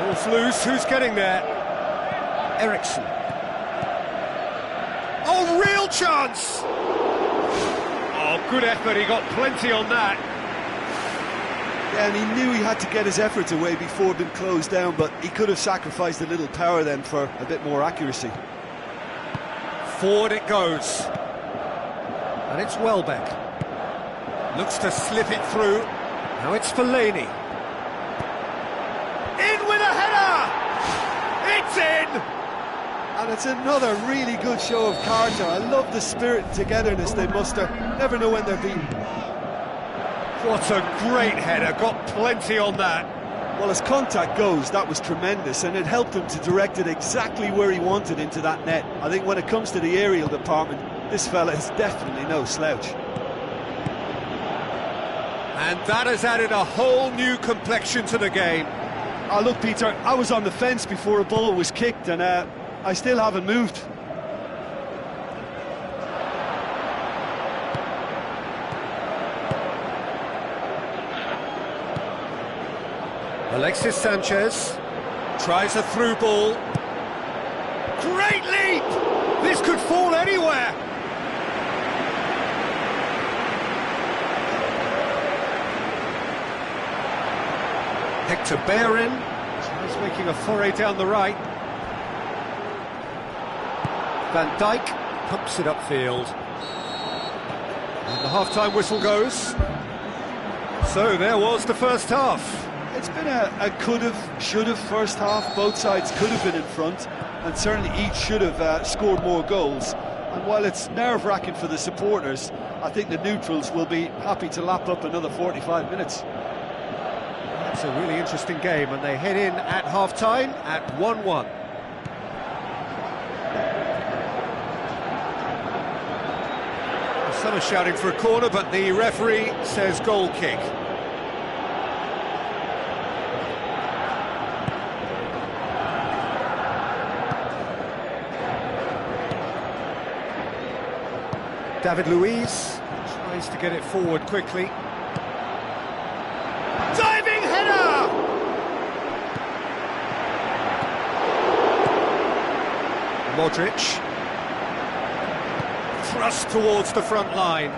Ball's loose, who's getting there? Ericsson. Oh, real chance! Oh, good effort, he got plenty on that. And he knew he had to get his efforts away before being closed down, but he could have sacrificed a little power then for a bit more accuracy. Forward it goes. And it's Welbeck. Looks to slip it through. Now it's Fellaini. In with a header! It's in! And it's another really good show of character. I love the spirit and togetherness they muster. Never know when they're beaten. What a great header, got plenty on that. Well, as contact goes, that was tremendous, and it helped him to direct it exactly where he wanted into that net. I think when it comes to the aerial department, this fella is definitely no slouch. And that has added a whole new complexion to the game. Oh, look, Peter, I was on the fence before a ball was kicked, and I still haven't moved. Alexis Sanchez tries a through ball. Great leap! This could fall anywhere. Hector Bellerin tries making a foray down the right. Van Dijk pumps it upfield. And the half-time whistle goes. So there was the first half. It's been a could-have, should-have first half. Both sides could have been in front, and certainly each should have scored more goals. And while it's nerve-wracking for the supporters, I think the neutrals will be happy to lap up another 45 minutes. That's a really interesting game, and they head in at half-time at 1-1. Some are shouting for a corner, but the referee says goal kick. David Luiz tries to get it forward quickly. Diving header! Modric. Thrust towards the front line.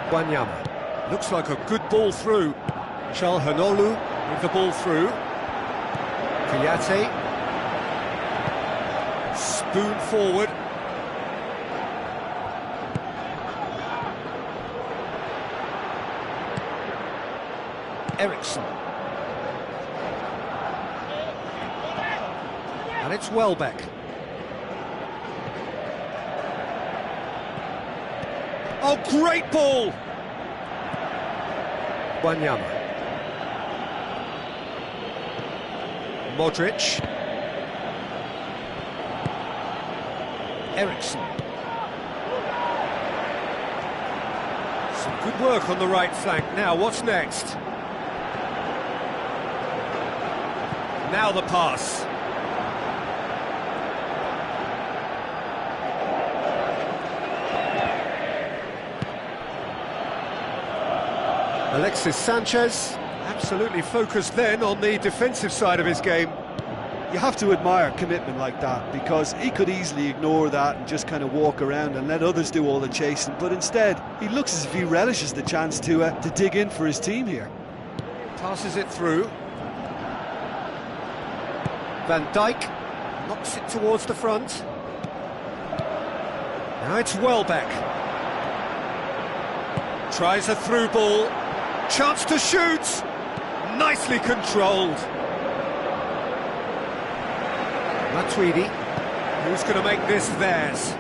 Wanyama. Looks like a good ball through. Çalhanoğlu with the ball through. Kouyaté. Spoon forward. Ericsson. And it's Welbeck. Oh, great ball! Wanyama. Modric. Ericsson. Some good work on the right flank. Now, what's next? Now the pass. Alexis Sanchez, absolutely focused then on the defensive side of his game. You have to admire commitment like that, because he could easily ignore that and just kind of walk around and let others do all the chasing, but instead he looks as if he relishes the chance to dig in for his team here. Passes it through. Van Dijk knocks it towards the front. Now it's Welbeck. Tries a through ball. Chance to shoot. Nicely controlled. Matuidi. Who's going to make this theirs?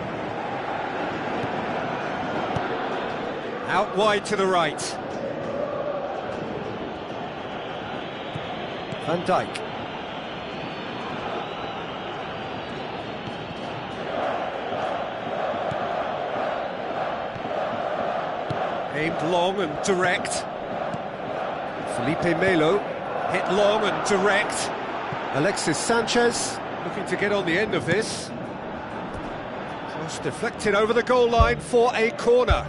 Out wide to the right. Van Dijk. Aimed long and direct. Felipe Melo hit long and direct. Alexis Sanchez looking to get on the end of this. Just deflected over the goal line for a corner.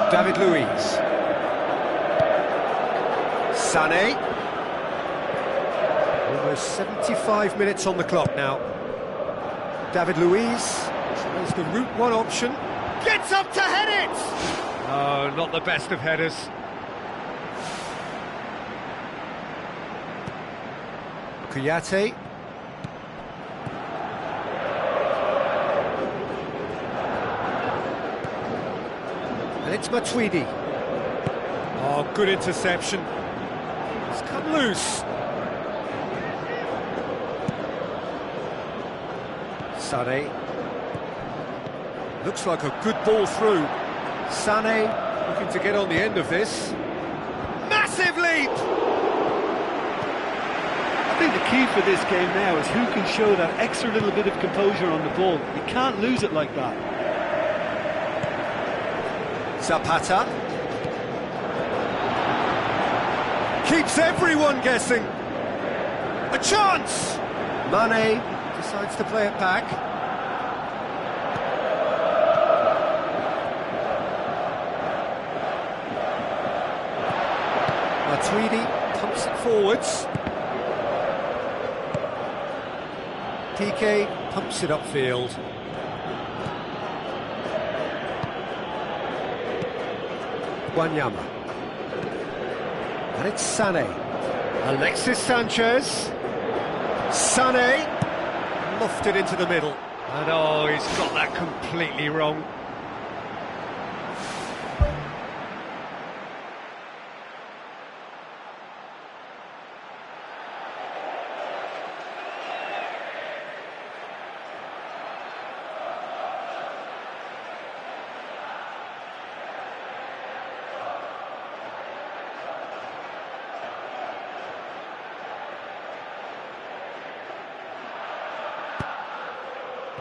David Luiz. Sané. Almost 75 minutes on the clock now. David Luiz tries the route one option. Gets up to head it! Oh, not the best of headers. Kouyaté. And it's Matuidi. Oh, good interception. It's come loose. Sané. Looks like a good ball through. Sané looking to get on the end of this. Massive leap! I think the key for this game now is who can show that extra little bit of composure on the ball. You can't lose it like that. Zapata keeps everyone guessing. A chance! Mane decides to play it back. Matuidi pumps it forwards. Piqué pumps it upfield. Wanyama. And it's Sané. Alexis Sanchez. Sané. Lofted into the middle. And oh, he's got that completely wrong.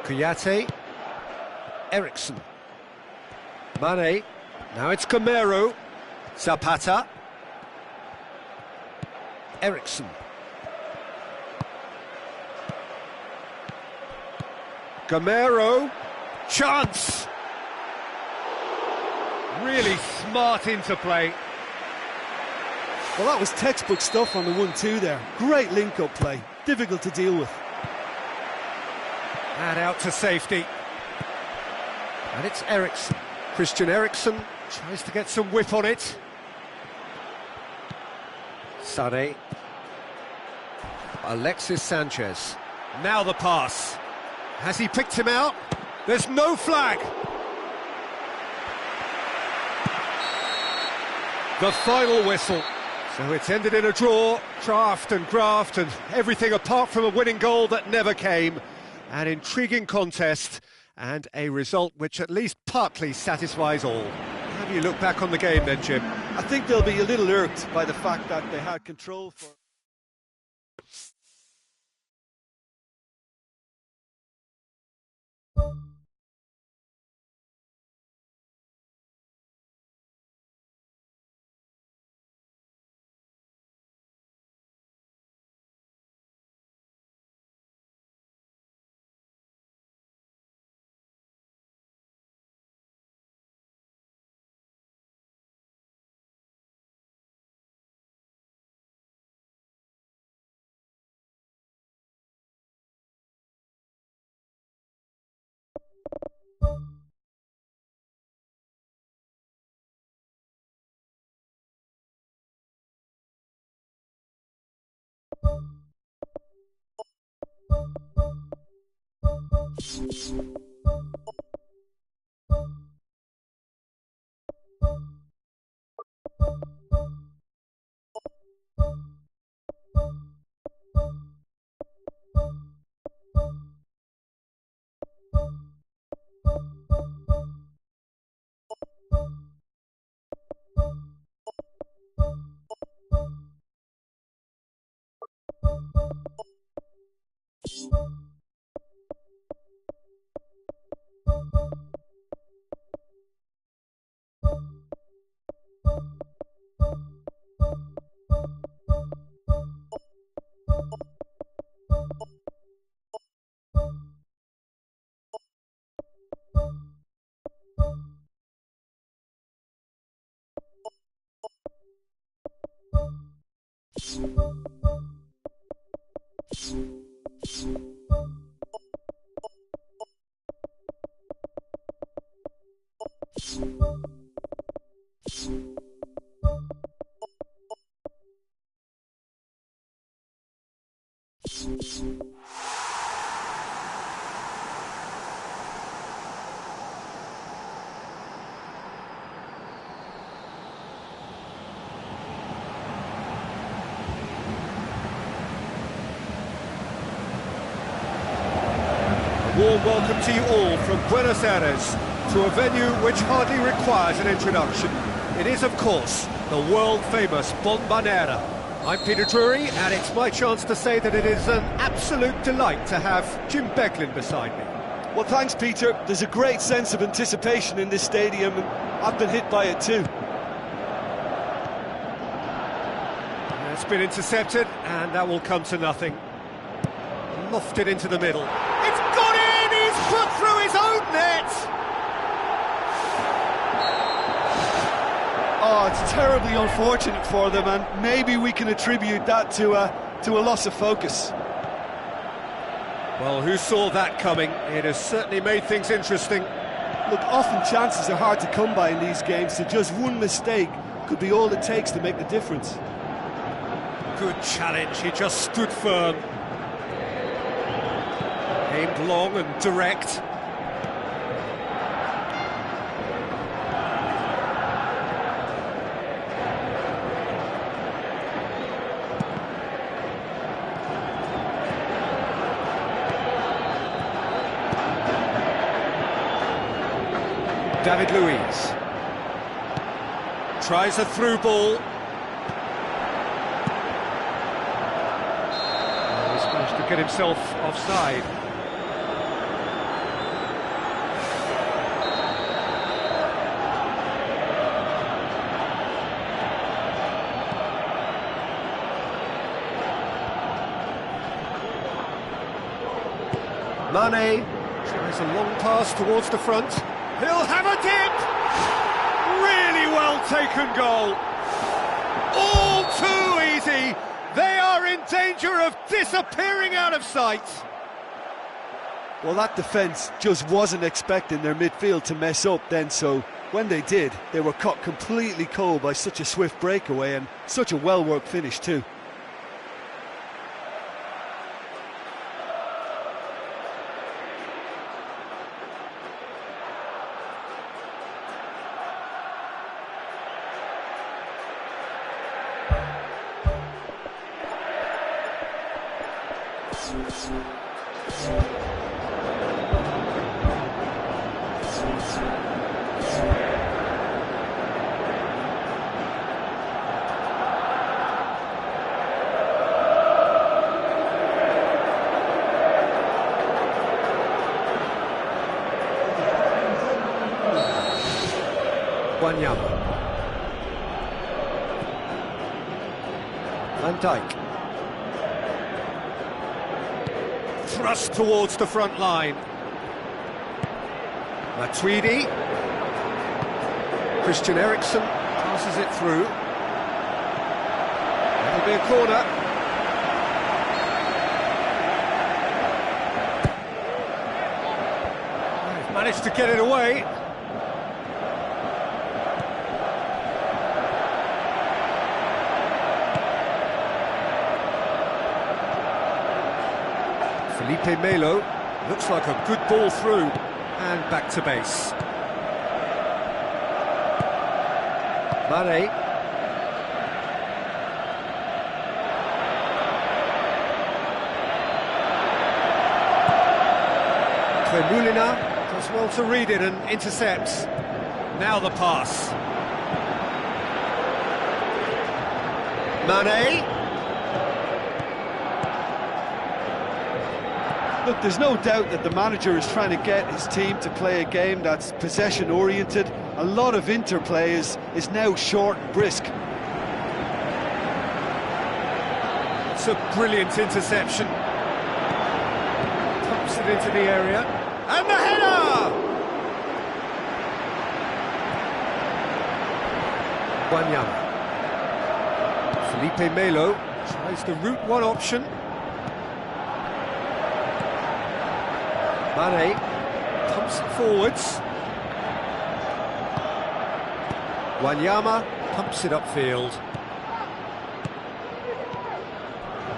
Kouyaté, Ericsson, Mane, now it's Gamero, Zapata, Ericsson, Gamero, chance! Really smart interplay. Well, that was textbook stuff on the 1-2 there. Great link-up play, difficult to deal with. And out to safety. And it's Ericsson. Christian Eriksen tries to get some whip on it. Sané. Alexis Sanchez. Now the pass. Has he picked him out? There's no flag. The final whistle. So it's ended in a draw, draft and graft and everything apart from a winning goal that never came. An intriguing contest and a result which at least partly satisfies all. How do you look back on the game then, Jim? I think they'll be a little irked by the fact that they had control for... Warm welcome to you all from Buenos Aires to a venue which hardly requires an introduction. It is, of course, the world-famous Bombonera. I'm Peter Drury, and it's my chance to say that it is an absolute delight to have Jim Becklin beside me. Well, thanks, Peter. There's a great sense of anticipation in this stadium, and I've been hit by it too. It's been intercepted, and that will come to nothing. Lofted into the middle. It's gone in! He's put through his own net! Oh, it's terribly unfortunate for them, and maybe we can attribute that to a loss of focus. Well, who saw that coming? It has certainly made things interesting. Look, often chances are hard to come by in these games, so just one mistake could be all it takes to make the difference. Good challenge, he just stood firm. Aimed long and direct. David Luiz tries a through ball. He's managed to get himself offside. Mane tries a long pass towards the front. He'll have a dip! Really well taken goal. All too easy. They are in danger of disappearing out of sight. Well, that defence just wasn't expecting their midfield to mess up then, so when they did, they were caught completely cold by such a swift breakaway and such a well-worked finish too. Wanyama. Van Dijk. Thrust towards the front line. Matuidi. Christian Eriksen passes it through. That'll be a corner. They've managed to get it away. Felipe Melo, looks like a good ball through, and back to base. Mane. Tremulina does well to read it and intercepts. Now the pass. Mane. Look, there's no doubt that the manager is trying to get his team to play a game that's possession-oriented. A lot of interplay is now short and brisk. It's a brilliant interception. Pumps it into the area. And the header! Wanyama. Felipe Melo tries the route one option. Mane pumps it forwards. Wanyama pumps it upfield.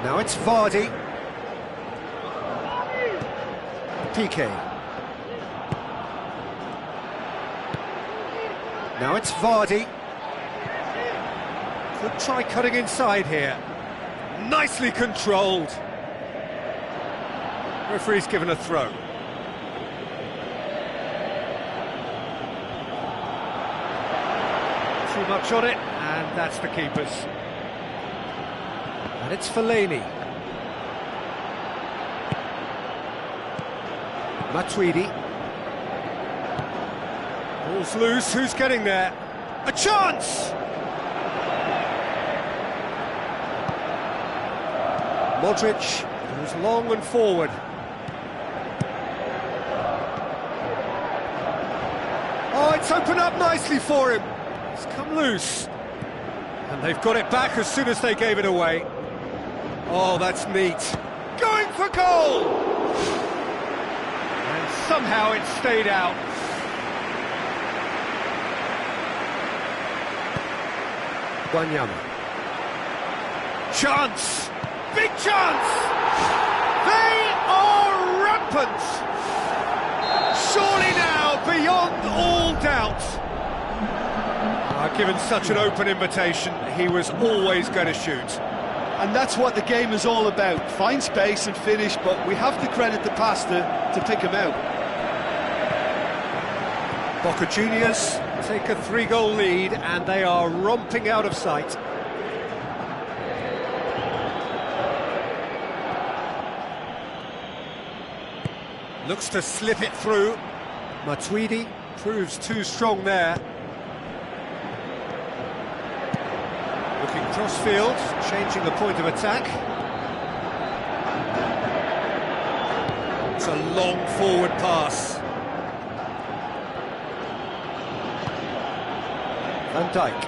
Now it's Vardy. Piqué. Now it's Vardy. Could try cutting inside here. Nicely controlled. Referee's given a throw. Too much on it, and that's the keeper's. And it's Fellaini. Matuidi. Ball's loose, who's getting there? A chance! Modric goes long and forward. Oh, it's opened up nicely for him. It's come loose. And they've got it back as soon as they gave it away. Oh, that's neat. Going for goal! And somehow it stayed out. Wanyama. Chance! Big chance! They are rampant! Surely now, beyond all doubt. Given such an open invitation, he was always going to shoot. And that's what the game is all about. Find space and finish, but we have to credit the pass to pick him out. Boca Juniors take a 3-goal lead, and they are romping out of sight. Looks to slip it through. Matuidi proves too strong there. Looking cross-field, changing the point of attack. It's a long forward pass. Van Dijk.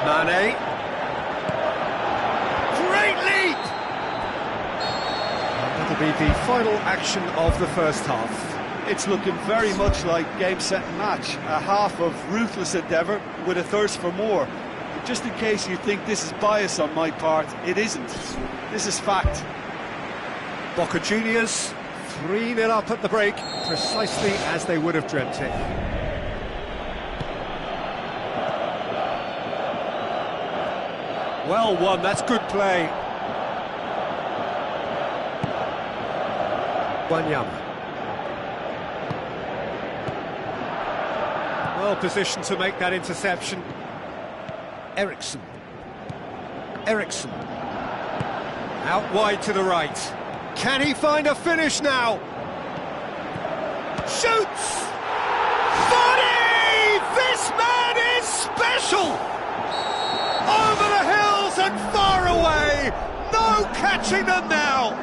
Mane. Great lead! And that'll be the final action of the first half. It's looking very much like game, set and match. A half of ruthless endeavour with a thirst for more. Just in case you think this is bias on my part, it isn't. This is fact. Boca Juniors 3-0 up at the break, precisely as they would have dreamt it. Well won, that's good play. Wanyama. Well positioned to make that interception. Eriksson. Out wide to the right. Can he find a finish now? Shoots! Body! This man is special! Over the hills and far away! No catching them now!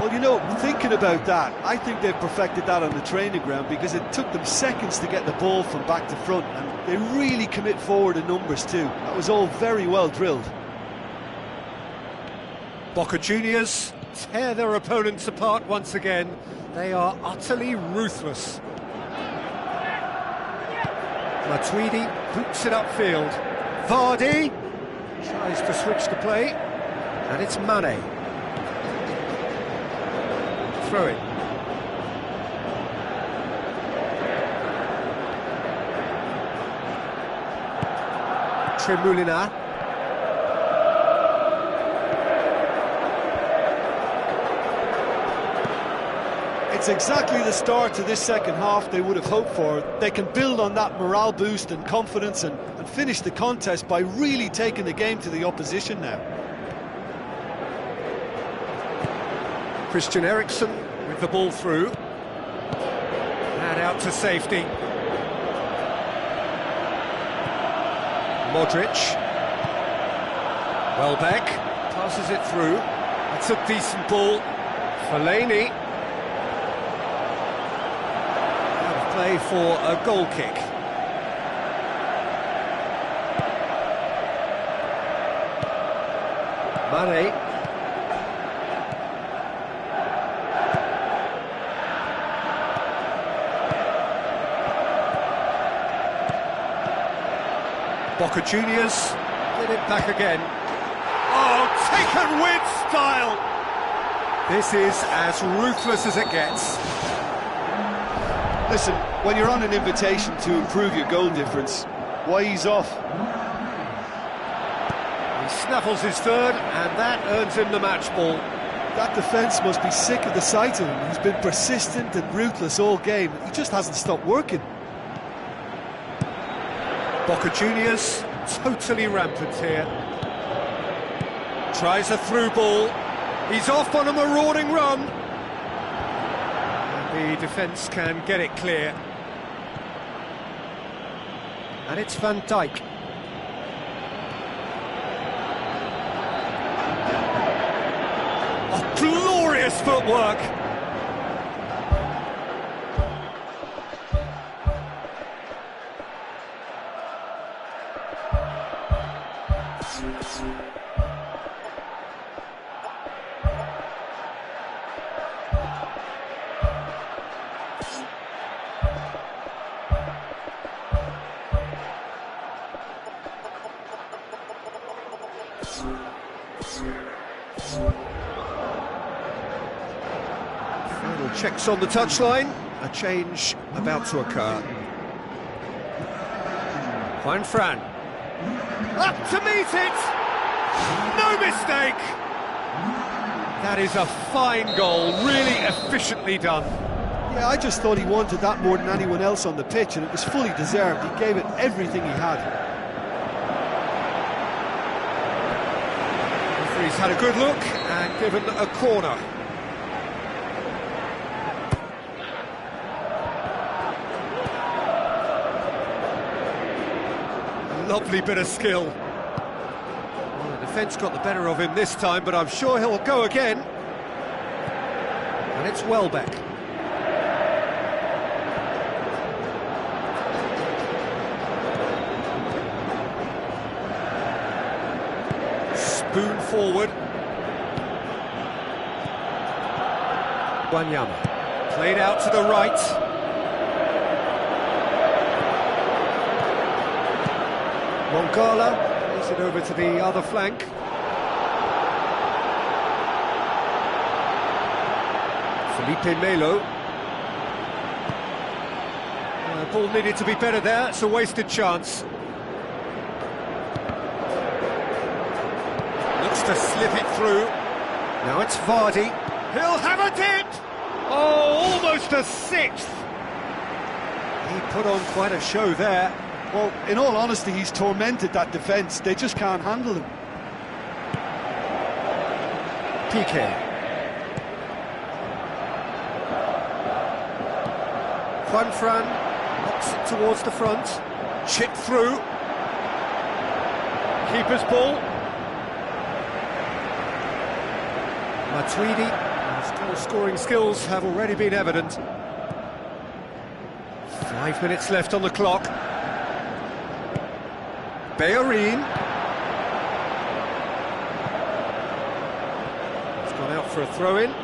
Well, you know, thinking about that, I think they've perfected that on the training ground, because it took them seconds to get the ball from back to front, and they really commit forward in numbers too. That was all very well drilled. Boca Juniors tear their opponents apart once again. They are utterly ruthless. Matuidi boots it upfield. Vardy tries to switch the play, and it's Mane. Throw it. Tremulina. It's exactly the start to this second half they would have hoped for. They can build on that morale boost and confidence and finish the contest by really taking the game to the opposition now. Christian Eriksen with the ball through. And out to safety. Modric. Welbeck passes it through. That's a decent ball. Fellaini. Out of play for a goal kick. Mane. Boca Juniors get it back again. Oh, taken with style! This is as ruthless as it gets. Listen, when you're on an invitation to improve your goal difference, why ease off? He snaffles his third, and that earns him the match ball. That defence must be sick of the sight of him. He's been persistent and ruthless all game. He just hasn't stopped working. Boca Juniors totally rampant here. Tries a through ball. He's off on a marauding run. And the defence can get it clear. And it's Van Dijk. Oh, glorious footwork. Final checks on the touchline. A change about to occur. Juan Fran. Up to meet it! No mistake! That is a fine goal, really efficiently done. Yeah, I just thought he wanted that more than anyone else on the pitch, and it was fully deserved. He gave it everything he had. Referee's had a good look and given a corner. Lovely bit of skill. Well, the defence got the better of him this time, but I'm sure he'll go again. And it's Welbeck. Spoon forward. Wanyama. Played out to the right. Mongala plays it over to the other flank. Felipe Melo. Ball needed to be better there, it's a wasted chance. Looks to slip it through. Now it's Vardy. He'll have a dip! Oh, almost a sixth! He put on quite a show there. Well, in all honesty, he's tormented that defence. They just can't handle him. Piqué. Juanfran knocks it towards the front. Chip through. Keeper's ball. Matuidi, whose scoring skills have already been evident. 5 minutes left on the clock. Bellerin. It's gone out for a throw-in.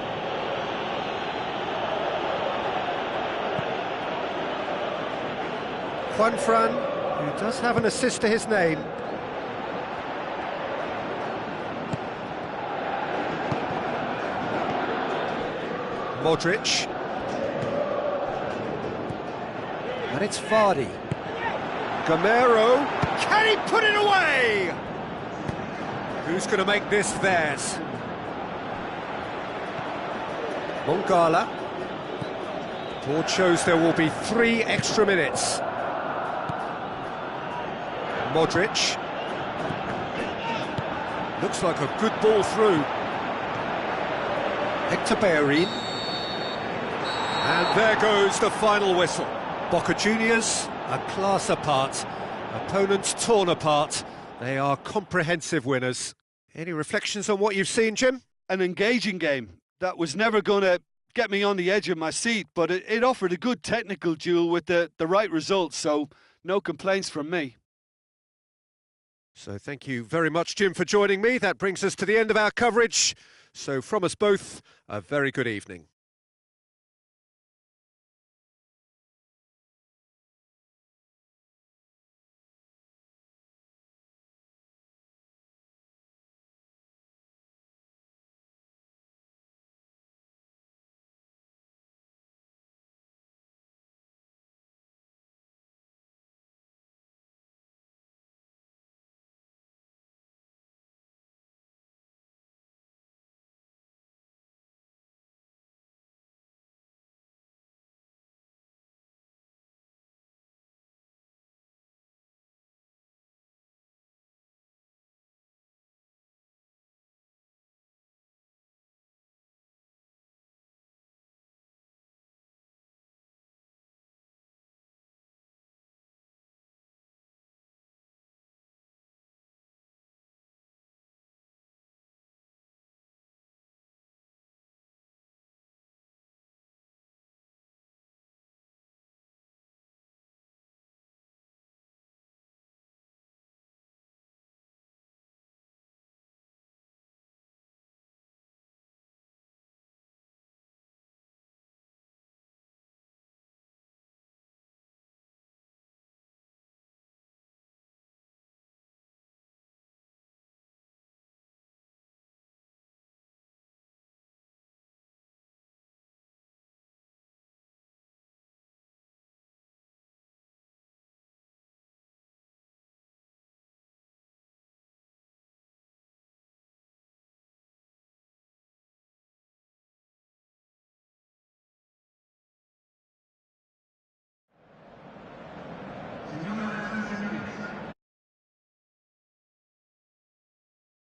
Juanfran, who does have an assist to his name. Modric. And it's Vardy. Gamero. Can he put it away? Who's going to make this theirs? Mongala. Board shows there will be 3 extra minutes. Modric. Looks like a good ball through. Hector Bellerin. And there goes the final whistle. Boca Juniors, a class apart. Opponents torn apart. They are comprehensive winners. Any reflections on what you've seen, Jim? An engaging game that was never going to get me on the edge of my seat, but it offered a good technical duel with the right results, so no complaints from me. So thank you very much, Jim, for joining me. That brings us to the end of our coverage. So from us both, a very good evening.